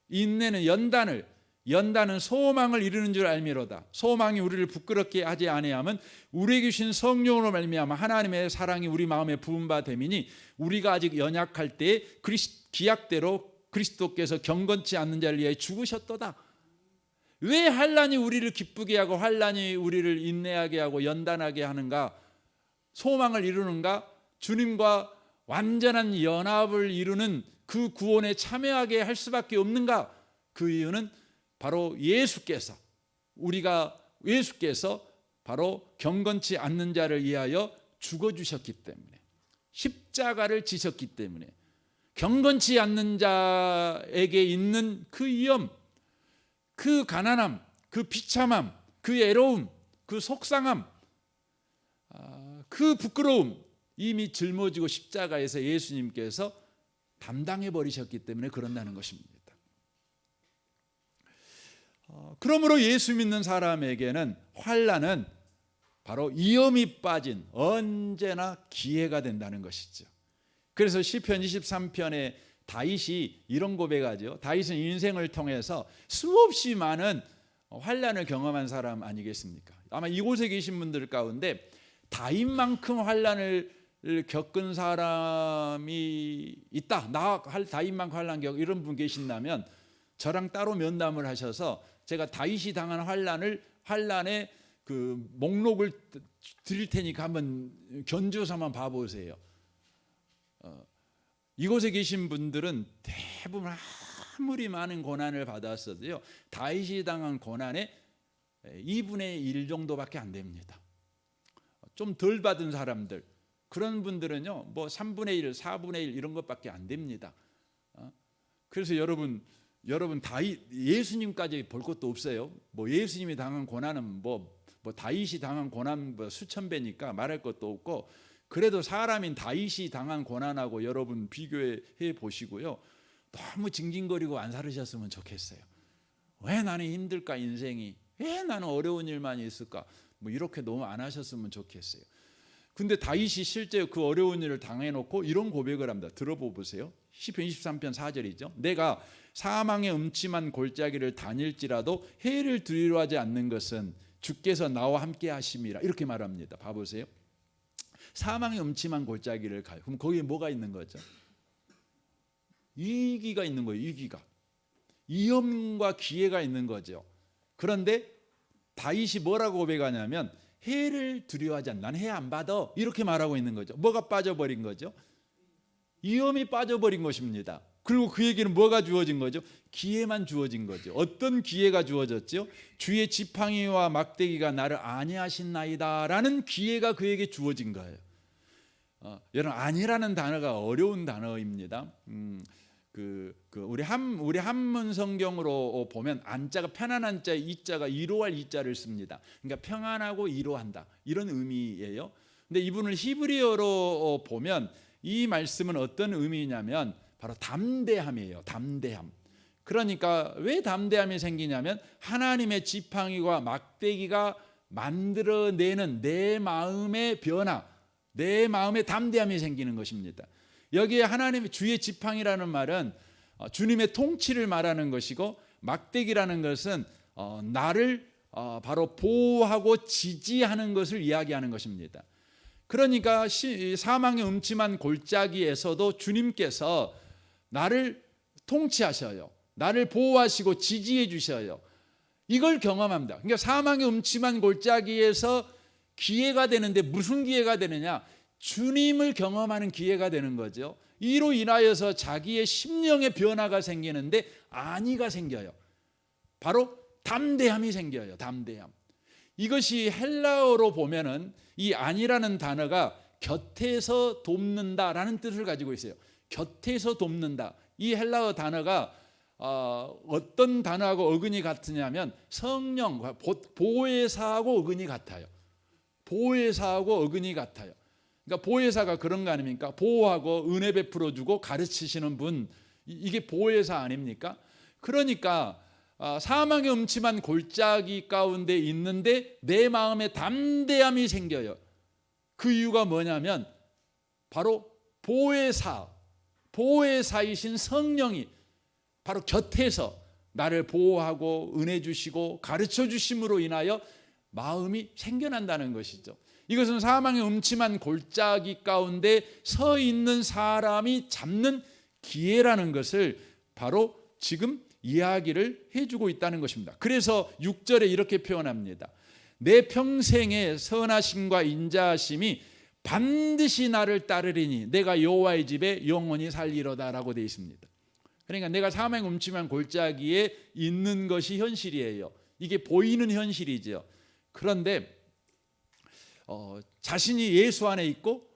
인내는 연단은 소망을 이루는 줄 알미로다. 소망이 우리를 부끄럽게 하지 아니하면 우리에게 주신 성령으로 말미암아 하나님의 사랑이 우리 마음에 부은 바 됨이니 우리가 아직 연약할 때 기약대로 그리스도께서 경건치 않는 자를 위하여 죽으셨도다. 왜 환난이 우리를 기쁘게 하고 환난이 우리를 인내하게 하고 연단하게 하는가? 소망을 이루는가? 주님과 완전한 연합을 이루는 그 구원에 참여하게 할 수밖에 없는가? 그 이유는 바로 예수께서 우리가 예수께서 바로 경건치 않는 자를 위하여 죽어주셨기 때문에, 십자가를 지셨기 때문에, 경건치 않는 자에게 있는 그 위험, 그 가난함, 그 비참함, 그 애로움, 그 속상함, 그 부끄러움 이미 짊어지고 십자가에서 예수님께서 담당해 버리셨기 때문에 그런다는 것입니다. 그러므로 예수 믿는 사람에게는 환난은 바로 위험이 빠진 언제나 기회가 된다는 것이죠. 그래서 시편 23편에 다윗이 이런 고백하죠. 다윗은 인생을 통해서 수없이 많은 환난을 경험한 사람 아니겠습니까? 아마 이곳에 계신 분들 가운데 다윗만큼 환난을 겪은 사람이 있다, 나 다윗만큼 환난 겪 이런 분 계신다면 저랑 따로 면담을 하셔서 제가 다윗이 당한 환난의 그 목록을 드릴 테니까 한번 견주어서 한번 봐보세요. 이곳에 계신 분들은 대부분 아무리 많은 고난을 받았어도요, 다윗이 당한 고난의 2분의 1 정도밖에 안 됩니다. 좀 덜 받은 사람들, 그런 분들은요, 뭐 3분의 1, 4분의 1 이런 것밖에 안 됩니다. 그래서 여러분 다윗, 예수님까지 볼 것도 없어요. 뭐 예수님이 당한 고난은 뭐 다윗이 당한 고난 뭐 수천 배니까 말할 것도 없고, 그래도 사람인 다윗이 당한 고난하고 여러분 비교해 보시고요, 너무 징징거리고 안 살으셨으면 좋겠어요. 왜 나는 힘들까, 인생이 왜 나는 어려운 일만 있을까, 뭐 이렇게 너무 안 하셨으면 좋겠어요. 근데 다윗이 실제 그 어려운 일을 당해놓고 이런 고백을 합니다. 들어보세요. 시편 23편 4절이죠. 내가 사망의 음침한 골짜기를 다닐지라도 해를 두려워하지 않는 것은 주께서 나와 함께 하심이라, 이렇게 말합니다. 봐보세요. 사망의 음침한 골짜기를 가요. 그럼 거기에 뭐가 있는 거죠? 위기가 있는 거예요. 위기가, 위험과 기회가 있는 거죠. 그런데 다윗이 뭐라고 고백하냐면 해를 두려워하지 않는, 난 해 안 받아, 이렇게 말하고 있는 거죠. 뭐가 빠져버린 거죠? 위험이 빠져버린 것입니다. 그리고 그에게는 뭐가 주어진 거죠? 기회만 주어진 거죠. 어떤 기회가 주어졌죠? 주의 지팡이와 막대기가 나를 안위하신나이다 라는 기회가 그에게 주어진 거예요. 여러분, 안이라는 단어가 어려운 단어입니다. 우리 한문 성경으로 보면 안자가 편안한 자, 이자가 위로할 이자를 씁니다. 그러니까 평안하고 위로한다, 이런 의미예요. 근데 이분을 히브리어로 보면 이 말씀은 어떤 의미냐면 바로 담대함이에요. 담대함. 그러니까 왜 담대함이 생기냐면 하나님의 지팡이와 막대기가 만들어내는 내 마음의 변화, 내 마음의 담대함이 생기는 것입니다. 여기에 하나님의 주의 지팡이라는 말은 주님의 통치를 말하는 것이고, 막대기라는 것은 나를 바로 보호하고 지지하는 것을 이야기하는 것입니다. 그러니까 사망의 음침한 골짜기에서도 주님께서 나를 통치하셔요. 나를 보호하시고 지지해 주셔요. 이걸 경험합니다. 그러니까 사망의 음침한 골짜기에서 기회가 되는데 무슨 기회가 되느냐? 주님을 경험하는 기회가 되는 거죠. 이로 인하여서 자기의 심령의 변화가 생기는데 안위가 생겨요. 바로 담대함이 생겨요. 담대함. 이것이 헬라어로 보면은 이 안이라는 단어가 곁에서 돕는다라는 뜻을 가지고 있어요. 곁에서 돕는다. 이 헬라어 단어가 어떤 단어하고 어근이 같으냐면 성령, 보혜사하고 어근이 같아요. 보혜사하고 어근이 같아요. 그러니까 보혜사가 그런 거 아닙니까? 보호하고 은혜 베풀어 주고 가르치시는 분, 이게 보혜사 아닙니까? 그러니까 사망의 음침한 골짜기 가운데 있는데 내 마음에 담대함이 생겨요. 그 이유가 뭐냐면 바로 보혜사이신 성령이 바로 곁에서 나를 보호하고 은혜 주시고 가르쳐 주심으로 인하여 마음이 생겨난다는 것이죠. 이것은 사망의 음침한 골짜기 가운데 서 있는 사람이 잡는 기회라는 것을 바로 지금 이야기를 해주고 있다는 것입니다. 그래서 6절에 이렇게 표현합니다. 내 평생의 선하심과 인자하심이 반드시 나를 따르리니 내가 여호와의 집에 영원히 살리로다라고 되어 있습니다. 그러니까 내가 사망의 음침한 골짜기에 있는 것이 현실이에요. 이게 보이는 현실이죠. 그런데 자신이 예수 안에 있고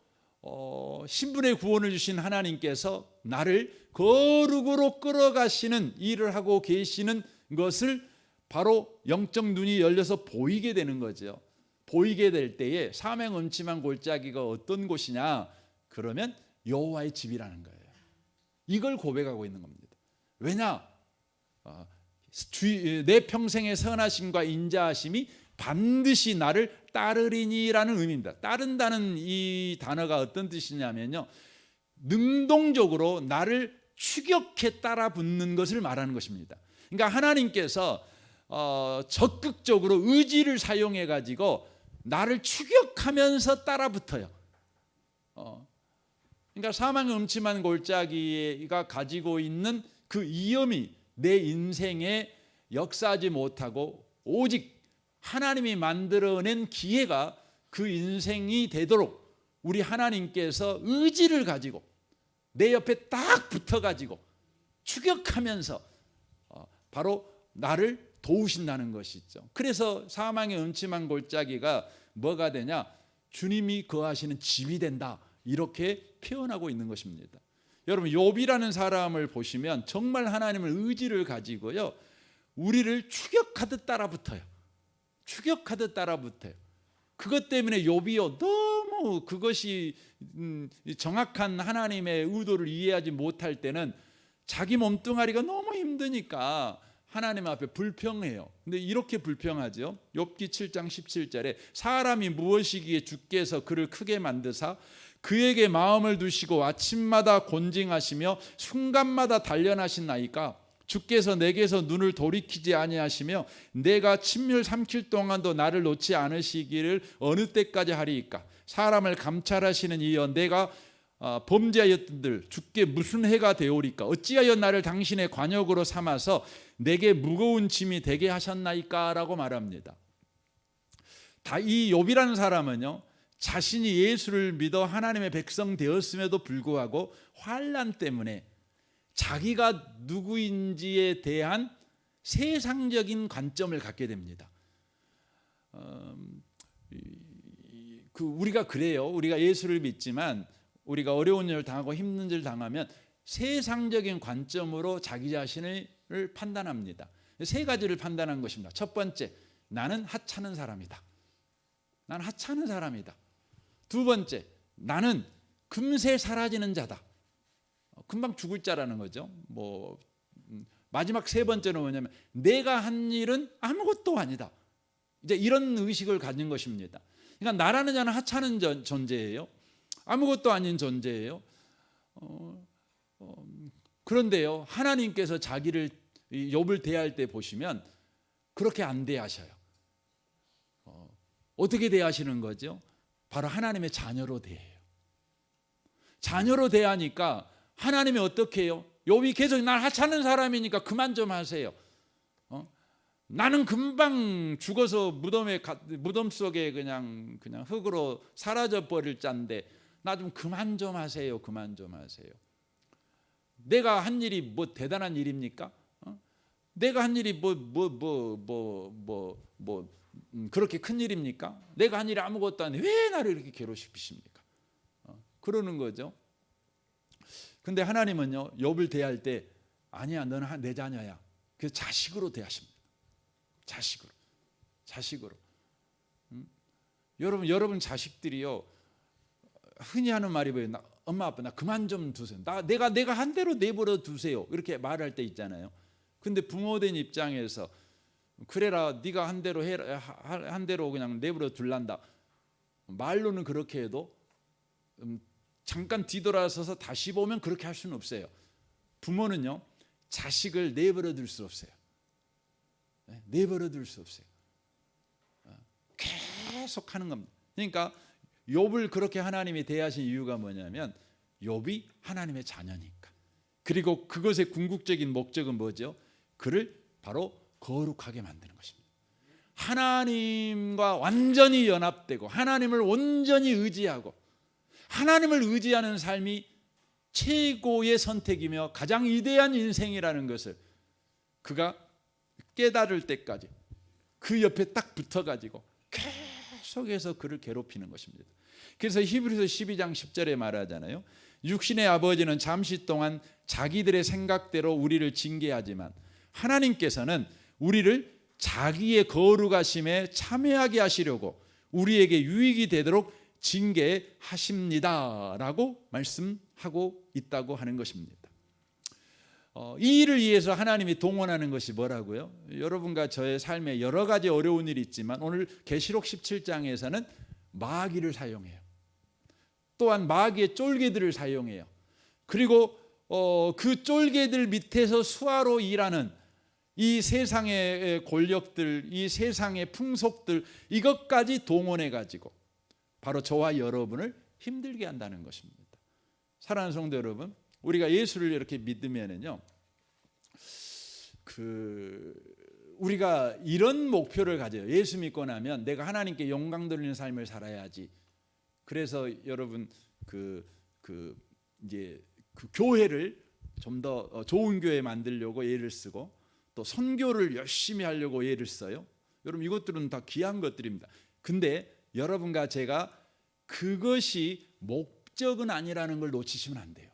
신분의 구원을 주신 하나님께서 나를 거룩으로 끌어가시는 일을 하고 계시는 것을 바로 영적 눈이 열려서 보이게 되는 거죠. 보이게 될 때에 사명 음침한 골짜기가 어떤 곳이냐? 그러면 여호와의 집이라는 거예요. 이걸 고백하고 있는 겁니다. 왜냐? 내 평생의 선하심과 인자하심이 반드시 나를 따르리니라는 의미입니다. 따른다는 이 단어가 어떤 뜻이냐면요, 능동적으로 나를 추격해 따라 붙는 것을 말하는 것입니다. 그러니까 하나님께서 적극적으로 의지를 사용해 가지고 나를 추격하면서 따라 붙어요. 그러니까 사망의 음침한 골짜기가 가지고 있는 그 위험이 내 인생에 역사하지 못하고 오직 하나님이 만들어낸 기회가 그 인생이 되도록 우리 하나님께서 의지를 가지고 내 옆에 딱 붙어가지고 추격하면서 바로 나를 도우신다는 것이죠. 그래서 사망의 음침한 골짜기가 뭐가 되냐? 주님이 거하시는 집이 된다, 이렇게 표현하고 있는 것입니다. 여러분, 욥이라는 사람을 보시면 정말 하나님을 의지를 가지고요, 우리를 추격하듯 따라붙어요. 추격하듯 따라붙어요. 그것 때문에 욥이요, 너무 그것이 정확한 하나님의 의도를 이해하지 못할 때는 자기 몸뚱아리가 너무 힘드니까 하나님 앞에 불평해요. 근데 이렇게 불평하죠. 욥기 7장 17절에 사람이 무엇이기에 주께서 그를 크게 만드사 그에게 마음을 두시고 아침마다 곤징하시며 순간마다 단련하신나이까? 주께서 내게서 눈을 돌이키지 아니하시며 내가 침률 삼킬 동안도 나를 놓지 않으시기를 어느 때까지 하리이까? 사람을 감찰하시는 이여 내가 범죄하였던들 주께 무슨 해가 되오리까? 어찌하여 나를 당신의 관역으로 삼아서 내게 무거운 짐이 되게 하셨나이까? 라고 말합니다. 이 욥이라는 사람은요, 자신이 예수를 믿어 하나님의 백성 되었음에도 불구하고 환난 때문에 자기가 누구인지에 대한 세상적인 관점을 갖게 됩니다. 우리가 그래요. 우리가 예수를 믿지만 우리가 어려운 일을 당하고 힘든 일을 당하면 세상적인 관점으로 자기 자신을 판단합니다. 세 가지를 판단한 것입니다. 첫 번째, 나는 하찮은 사람이다. 나는 하찮은 사람이다. 두 번째, 나는 금세 사라지는 자다. 금방 죽을 자라는 거죠. 마지막 세 번째는 뭐냐면 내가 한 일은 아무것도 아니다. 이제 이런 의식을 가진 것입니다. 그러니까 나라는 자는 하찮은 존재예요. 아무것도 아닌 존재예요. 그런데요, 하나님께서 자기를 욥을 대할 때 보시면 그렇게 안 대하셔요. 어떻게 대하시는 거죠? 바로 하나님의 자녀로 대해요. 자녀로 대하니까 하나님이 어떻게 해요? 욥이 계속 날 하찮은 사람이니까 그만 좀 하세요. 나는 금방 죽어서 무덤 속에 그냥 흙으로 사라져 버릴 짠데 나 좀 그만 좀 하세요. 그만 좀 하세요. 내가 한 일이 뭐 대단한 일입니까? 내가 한 일이 그렇게 큰 일입니까? 내가 한 일이 아무것도 아닌데 왜 나를 이렇게 괴롭히십니까? 그러는 거죠. 근데 하나님은요, 욥을 대할 때 아니야, 너는 내 자녀야. 그래서 자식으로 대하십니다. 자식으로. 여러분 자식들이요, 흔히 하는 말이 뭐예요? 엄마 아빠 나 그만 좀 두세요. 내가 한 대로 내버려 두세요. 이렇게 말할 때 있잖아요. 근데 부모된 입장에서 그래라, 네가 한 대로 해라, 한 대로 그냥 내버려 둘란다. 말로는 그렇게 해도 잠깐 뒤돌아서서 다시 보면 그렇게 할 수는 없어요. 부모는요, 자식을 내버려 둘 수 없어요. 내버려 둘 수 없어요. 계속 하는 겁니다. 그러니까 욥을 그렇게 하나님이 대하신 이유가 뭐냐면 욥이 하나님의 자녀니까. 그리고 그것의 궁극적인 목적은 뭐죠? 그를 바로 거룩하게 만드는 것입니다. 하나님과 완전히 연합되고 하나님을 온전히 의지하고 하나님을 의지하는 삶이 최고의 선택이며 가장 위대한 인생이라는 것을 그가 깨달을 때까지 그 옆에 딱 붙어가지고 계속해서 그를 괴롭히는 것입니다. 그래서 히브리서 12장 10절에 말하잖아요. 육신의 아버지는 잠시 동안 자기들의 생각대로 우리를 징계하지만 하나님께서는 우리를 자기의 거룩하심에 참여하게 하시려고 우리에게 유익이 되도록 징계하십니다라고 말씀하고 있다고 하는 것입니다. 이 일을 위해서 하나님이 동원하는 것이 뭐라고요? 여러분과 저의 삶에 여러 가지 어려운 일이 있지만 오늘 계시록 17장에서는 마귀를 사용해요. 또한 마귀의 쫄개들을 사용해요. 그리고 그 쫄개들 밑에서 수하로 일하는 이 세상의 권력들, 이 세상의 풍속들, 이것까지 동원해 가지고 바로 저와 여러분을 힘들게 한다는 것입니다. 사랑하는 성도 여러분, 우리가 예수를 이렇게 믿으면은요, 우리가 이런 목표를 가져요. 예수 믿고 나면 내가 하나님께 영광 돌리는 삶을 살아야지. 그래서 여러분 이제 그 교회를 좀 더 좋은 교회 만들려고 애를 쓰고 또 선교를 열심히 하려고 애를 써요. 여러분 이것들은 다 귀한 것들입니다. 근데 여러분과 제가 그것이 목적은 아니라는 걸 놓치시면 안 돼요.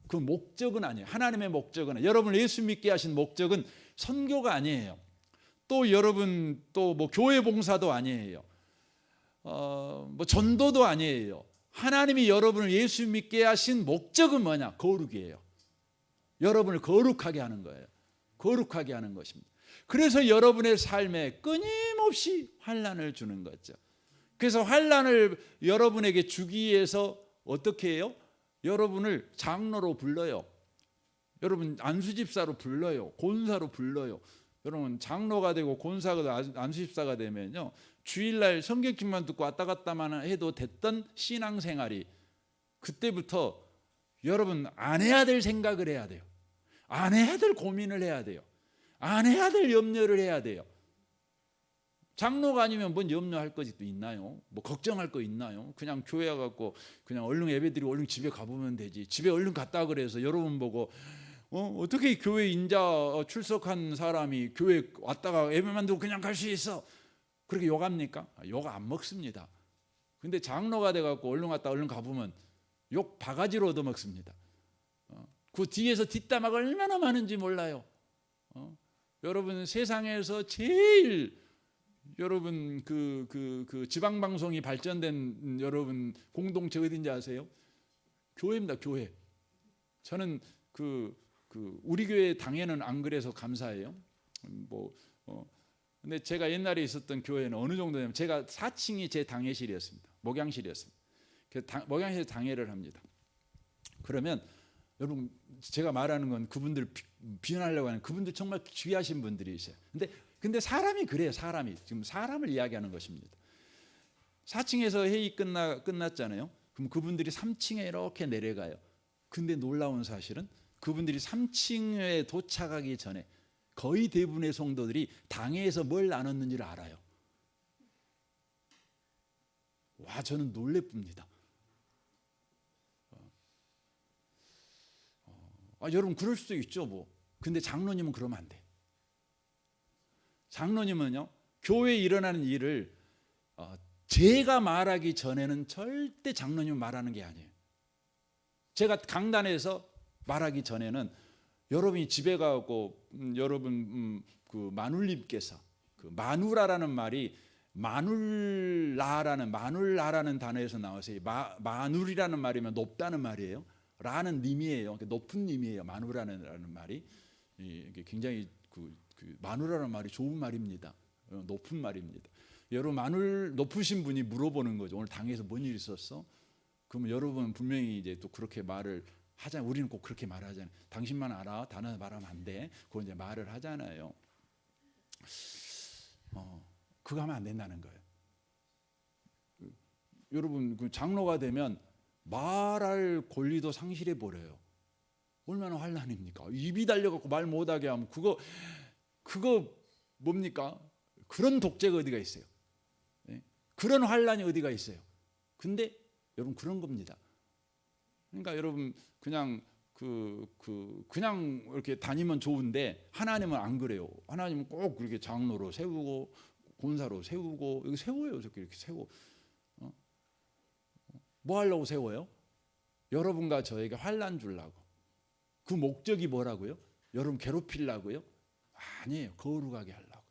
그 목적은 아니에요. 하나님의 목적은 아니에요. 여러분을 예수 믿게 하신 목적은 선교가 아니에요. 또 여러분 또 뭐 교회 봉사도 아니에요. 뭐 전도도 아니에요. 하나님이 여러분을 예수 믿게 하신 목적은 뭐냐? 거룩이에요. 여러분을 거룩하게 하는 거예요. 거룩하게 하는 것입니다. 그래서 여러분의 삶에 끊임없이 환난을 주는 거죠. 그래서 환난을 여러분에게 주기 위해서 어떻게 해요? 여러분을 장로로 불러요. 여러분 안수집사로 불러요. 권사로 불러요. 여러분 장로가 되고 권사가 되고 안수집사가 되면요, 주일날 성경책만 듣고 왔다 갔다만 해도 됐던 신앙생활이 그때부터 여러분 안 해야 될 생각을 해야 돼요. 안 해야 될 고민을 해야 돼요. 안 해야 될 염려를 해야 돼요. 장로가 아니면 뭔 염려할 것이 또 있나요? 뭐 걱정할 거 있나요? 그냥 교회 와갖고 그냥 얼른 예배드리고 얼른 집에 가보면 되지. 집에 얼른 갔다 그래서 여러분 보고 어떻게 교회 인자 출석한 사람이 교회 왔다가 예배만 드리고 그냥 갈 수 있어? 그렇게 욕합니까? 욕 안 먹습니다. 근데 장로가 돼갖고 얼른 갔다 얼른 가보면 욕 바가지로 얻어먹습니다. 그 뒤에서 뒷담화가 얼마나 많은지 몰라요. 여러분 세상에서 제일 여러분 그 지방 방송이 발전된 여러분 공동체 어딘지 아세요? 교회입니다. 교회. 저는 우리 교회 당회는 안 그래서 감사해요. 근데 제가 옛날에 있었던 교회는 어느 정도냐면 제가 4층이 제 당회실이었습니다. 목양실이었습니다. 그래서 목양실에서 당회를 합니다. 그러면 여러분 제가 말하는 건 그분들 비난하려고 하는 그분들 정말 귀하신 분들이세요. 근데 사람이 그래요. 사람이 지금 사람을 이야기하는 것입니다. 4층에서 회의 끝났잖아요. 그럼 그분들이 3층에 이렇게 내려가요. 근데 놀라운 사실은 그분들이 3층에 도착하기 전에 거의 대부분의 성도들이 당회에서 뭘 나눴는지를 알아요. 와, 저는 놀랍습니다. 여러분 그럴 수도 있죠 뭐. 근데 장로님은 그러면 안 돼. 장로님은요, 교회에 일어나는 일을 제가 말하기 전에는 절대 장로님은 말하는 게 아니에요. 제가 강단에서 말하기 전에는 여러분이 집에 가고 여러분 그 마눌님께서 그 마누라라는 말이 마눌라라는 단어에서 나와서 마눌이라는 말이면 높다는 말이에요. 라는 님이에요. 높은 님이에요. 마누라는 말이 이게 굉장히 마누라는 말이 좋은 말입니다. 높은 말입니다. 여러분 마눌 높으신 분이 물어보는 거죠. 오늘 당에서 뭔 일 있었어? 그러면 여러분 분명히 이제 또 그렇게 말을 하잖아요. 우리는 꼭 그렇게 말하잖아요. 당신만 알아. 단어 말하면 안 돼. 그거 이제 말을 하잖아요. 그거 하면 안 된다는 거예요. 여러분 그 장로가 되면 말할 권리도 상실해 버려요. 얼마나 환난입니까? 입이 달려갖고 말 못하게 하면 그거 뭡니까? 그런 독재가 어디가 있어요? 네? 그런 환난이 어디가 있어요? 근데 여러분 그런 겁니다. 그러니까 여러분 그냥 그냥 이렇게 다니면 좋은데 하나님은 안 그래요. 하나님은 꼭 그렇게 장로로 세우고 본사로 세우고, 여기 세워요. 이렇게 세워. 뭐 하려고 세워요? 여러분과 저에게 환난 주려고. 그 목적이 뭐라고요? 여러분 괴롭히려고요? 아니에요. 거룩하게 하려고.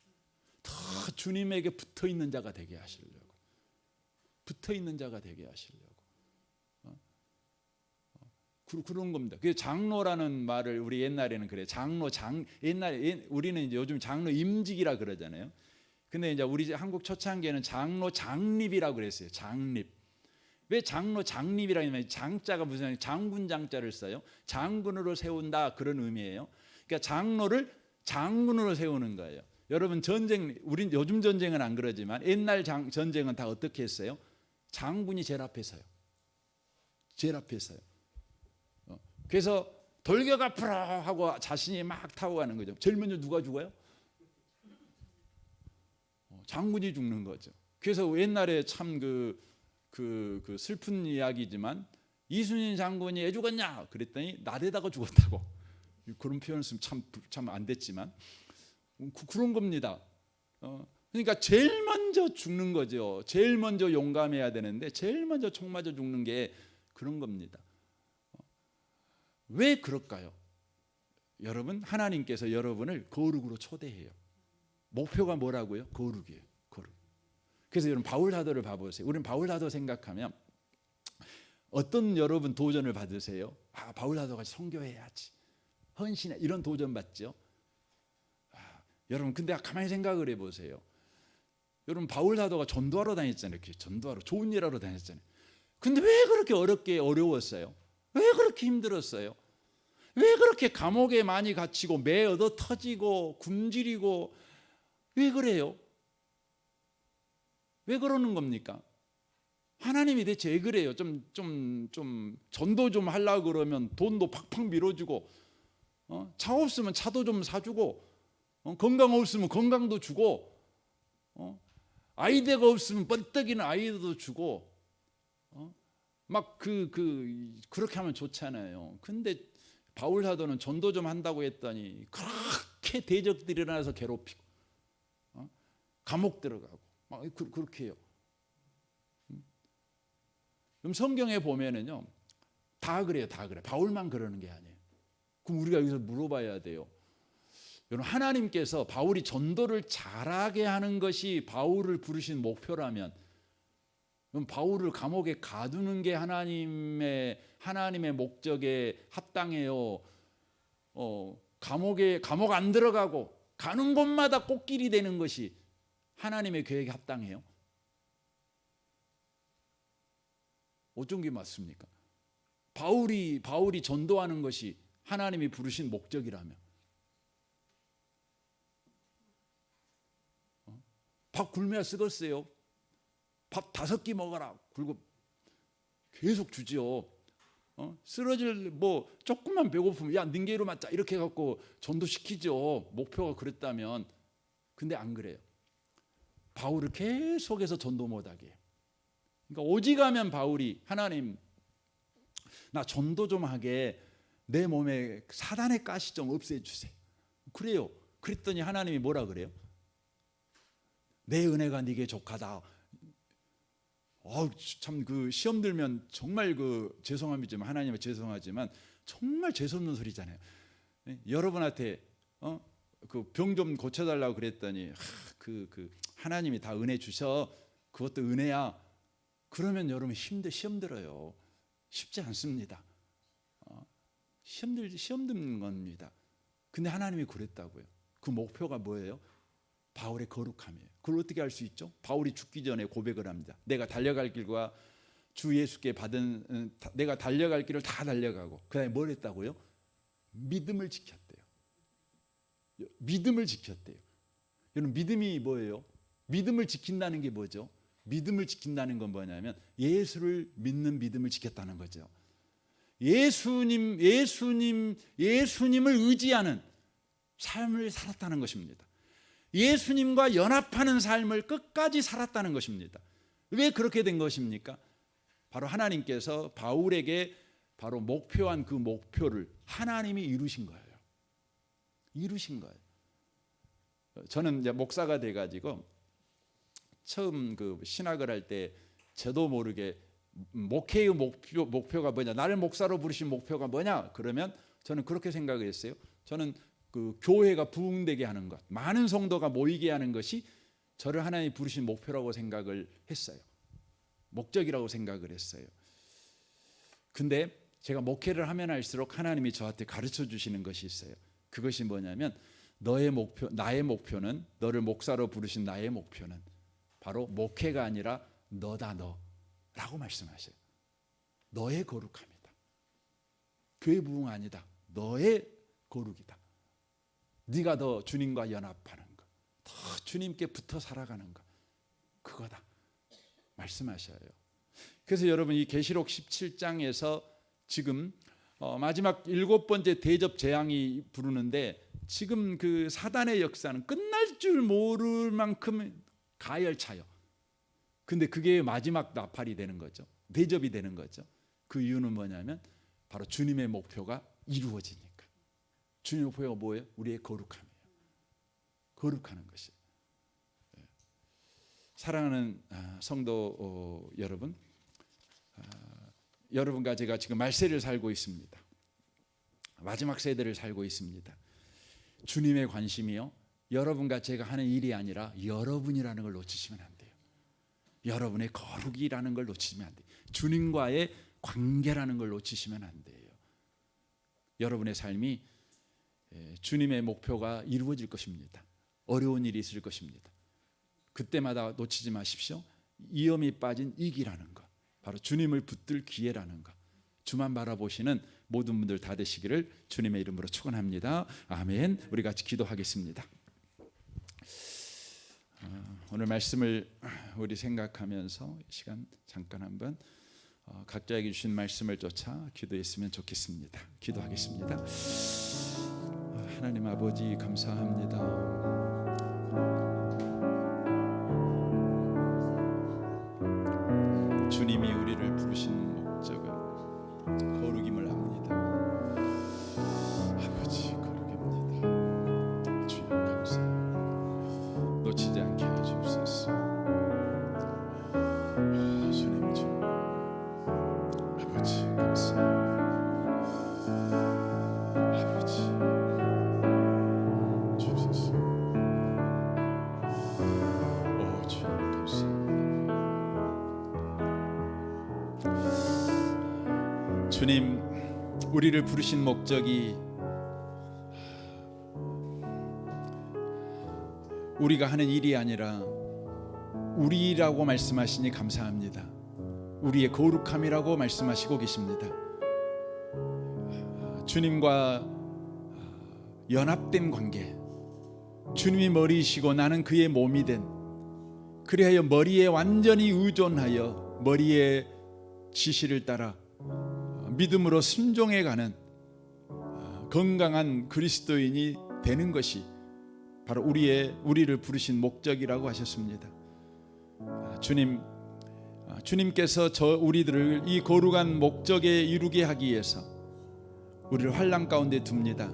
더 주님에게 붙어 있는 자가 되게 하시려고. 붙어 있는 자가 되게 하시려고. 그런 겁니다. 그 장로라는 말을 우리 옛날에는 그래. 옛날에 우리는 이제 요즘 장로 임직이라 그러잖아요. 근데 이제 우리 한국 초창기에는 장로 장립이라고 그랬어요. 장립. 왜 장로 장립이라 하면 장자가 무슨 장군 장자를 써요? 장군으로 세운다 그런 의미예요. 그러니까 장로를 장군으로 세우는 거예요. 여러분 우린 요즘 전쟁은 안 그러지만 옛날 전쟁은 다 어떻게 했어요? 장군이 제일 앞에 서요. 제일 앞에 서요. 그래서 돌격 앞으로 하고 자신이 막 타고 가는 거죠. 제일 먼저 누가 죽어요? 장군이 죽는 거죠. 그래서 옛날에 참 그 슬픈 이야기지만 이순신 장군이 왜 죽었냐 그랬더니 나대다가 죽었다고. 그런 표현을 쓰면 참 안 됐지만 그런 겁니다. 그러니까 제일 먼저 죽는 거죠. 제일 먼저 용감해야 되는데 제일 먼저 총 맞아 죽는 게 그런 겁니다. 왜 그럴까요? 여러분, 하나님께서 여러분을 거룩으로 초대해요. 목표가 뭐라고요? 거룩이에요. 거룩. 그래서 여러분 바울 사도를 봐보세요. 우리는 바울 사도 생각하면 어떤 여러분 도전을 받으세요? 바울 사도 같이 선교해야지, 헌신해, 이런 도전 받죠. 여러분 근데 가만히 생각을 해보세요. 여러분 바울 사도가 전도하러 다녔잖아요. 전도하러 좋은 일 하러 다녔잖아요. 근데 왜 그렇게 어려웠어요? 왜 그렇게 힘들었어요? 왜 그렇게 감옥에 많이 갇히고 매 얻어 터지고 굶주리고 왜 그래요? 왜 그러는 겁니까? 하나님이 대체 왜 그래요? 좀 전도 좀 하려고 그러면 돈도 팍팍 밀어주고, 차 없으면 차도 좀 사주고, 건강 없으면 건강도 주고, 아이디어가 없으면 뻔떡이는 아이디어도 주고, 막 그렇게 하면 좋잖아요. 근데 바울 사도는 전도 좀 한다고 했더니 그렇게 대적들이 일어나서 괴롭히고, 감옥 들어가고 막 그렇게 해요. 그럼 성경에 보면은요 다 그래요. 다 그래. 바울만 그러는 게 아니에요. 그럼 우리가 여기서 물어봐야 돼요. 여러분, 하나님께서 바울이 전도를 잘하게 하는 것이 바울을 부르신 목표라면, 그럼 바울을 감옥에 가두는 게 하나님의 목적에 합당해요. 감옥 안 들어가고 가는 곳마다 꽃길이 되는 것이 하나님의 계획에 합당해요? 어쩐 게 맞습니까? 바울이 전도하는 것이 하나님이 부르신 목적이라면, 밥 굶어야 쓰겄어요. 밥 5끼 먹어라. 그리고 계속 주죠. 쓰러질 조금만 배고프면 야 닝게로 맞자 이렇게 해갖고 전도시키죠. 목표가 그랬다면. 근데 안 그래요. 바울을 계속해서 전도 못하게 해요. 그러니까 오직하면 바울이 하나님 나 전도 좀 하게 내 몸에 사단의 가시 좀 없애주세요. 그래요. 그랬더니 하나님이 뭐라 그래요? 내 은혜가 네게 족하다. 참 시험 들면 정말 죄송합니다만 하나님은 죄송하지만 정말 죄송한 소리잖아요. 여러분한테 병 좀 고쳐달라고 그랬더니 하나님이 다 은혜 주셔. 그것도 은혜야. 그러면 여러분 시험 들어요. 쉽지 않습니다. 시험 드는 겁니다. 근데 하나님이 그랬다고요. 그 목표가 뭐예요? 바울의 거룩함이에요. 그걸 어떻게 알 수 있죠? 바울이 죽기 전에 고백을 합니다. 내가 달려갈 길과 주 예수께 받은 내가 달려갈 길을 다 달려가고, 그다음에 뭘 했다고요? 믿음을 지켰대요. 믿음을 지켰대요. 여러분 믿음이 뭐예요? 믿음을 지킨다는 게 뭐죠? 믿음을 지킨다는 건 뭐냐면 예수를 믿는 믿음을 지켰다는 거죠. 예수님을 의지하는 삶을 살았다는 것입니다. 예수님과 연합하는 삶을 끝까지 살았다는 것입니다. 왜 그렇게 된 것입니까? 바로 하나님께서 바울에게 바로 목표한 그 목표를 하나님이 이루신 거예요. 이루신 거예요. 저는 이제 목사가 돼가지고 처음 그 신학을 할 때 저도 모르게 목회의 목표가 뭐냐, 나를 목사로 부르신 목표가 뭐냐, 그러면 저는 그렇게 생각했어요. 저는 그 교회가 부흥되게 하는 것, 많은 성도가 모이게 하는 것이 저를 하나님이 부르신 목표라고 생각을 했어요. 목적이라고 생각을 했어요. 근데 제가 목회를 하면 할수록 하나님이 저한테 가르쳐 주시는 것이 있어요. 그것이 뭐냐면 너의 목표, 나의 목표는, 너를 목사로 부르신 나의 목표는 바로 목회가 아니라 너다, 너라고 말씀하셔요. 너의 거룩함이다. 교회 부흥 아니다. 너의 거룩이다. 네가 더 주님과 연합하는 것, 더 주님께 붙어 살아가는 것, 그거다 말씀하셔요. 그래서 여러분 이 계시록 17장에서 지금 마지막 7번째 대접 재앙이 부르는데, 지금 그 사단의 역사는 끝날 줄 모를 만큼 가열차요. 근데 그게 마지막 나팔이 되는 거죠. 대접이 되는 거죠. 그 이유는 뭐냐면 바로 주님의 목표가 이루어지니까. 주님의 목표가 뭐예요? 우리의 거룩함이에요. 거룩하는 것이에요. 사랑하는 성도 여러분, 여러분과 제가 지금 말세를 살고 있습니다. 마지막 세대를 살고 있습니다. 주님의 관심이요, 여러분과 제가 하는 일이 아니라 여러분이라는 걸 놓치시면 안 돼요. 여러분의 거룩이라는 걸 놓치시면 안 돼요. 주님과의 관계라는 걸 놓치시면 안 돼요. 여러분의 삶이 주님의 목표가 이루어질 것입니다. 어려운 일이 있을 것입니다. 그때마다 놓치지 마십시오. 위험이 빠진 이기라는 것, 바로 주님을 붙들 기회라는 것, 주만 바라보시는 모든 분들 다 되시기를 주님의 이름으로 축원합니다. 아멘. 우리 같이 기도하겠습니다. 오늘 말씀을 우리 생각하면서 시간 잠깐 한번 각자에게 주신 말씀을 쫓아 기도했으면 좋겠습니다. 기도하겠습니다. 하나님 아버지 감사합니다. 주님이 우리를 부르신 목적은 거룩임을 압니다. 아버지 거룩입니다. 주님 감사합니다. 놓치지 않게 해주옵소서. 주님 아버지 감사합니다. 아버지 주옵소서. 주님 감사합니다. 주님, 우리를 부르신 목적이 우리가 하는 일이 아니라 우리라고 말씀하시니 감사합니다. 우리의 거룩함이라고 말씀하시고 계십니다. 주님과 연합된 관계, 주님이 머리이시고 나는 그의 몸이 된, 그리하여 머리에 완전히 의존하여 머리의 지시를 따라 믿음으로 순종해가는 건강한 그리스도인이 되는 것이 바로 우리를 부르신 목적이라고 하셨습니다. 주님께서 우리들을 이 거룩한 목적에 이루게 하기 위해서 우리를 환난 가운데 둡니다.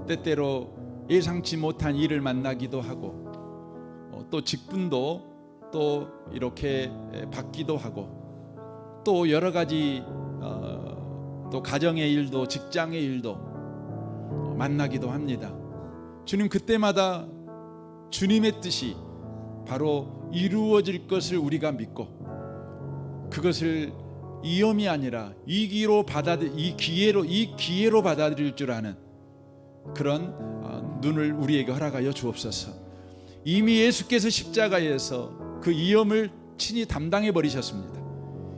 때때로 예상치 못한 일을 만나기도 하고 또 직분도 또 이렇게 받기도 하고 또 여러 가지 또 가정의 일도 직장의 일도 만나기도 합니다. 주님, 그때마다 주님의 뜻이 바로 이루어질 것을 우리가 믿고 그것을 위험이 아니라 이 기회로 받아들일 줄 아는 그런 눈을 우리에게 허락하여 주옵소서. 이미 예수께서 십자가에서 그 위험을 친히 담당해 버리셨습니다.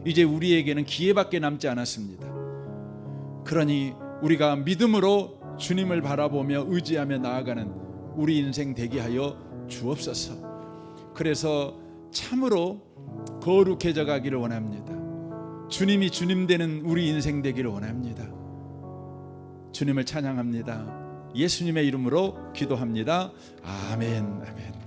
이제 우리에게는 기회밖에 남지 않았습니다. 그러니 우리가 믿음으로 주님을 바라보며 의지하며 나아가는 우리 인생 되게 하여 주옵소서. 그래서 참으로 거룩해져 가기를 원합니다. 주님이 주님 되는 우리 인생 되기를 원합니다. 주님을 찬양합니다. 예수님의 이름으로 기도합니다. 아멘. 아멘.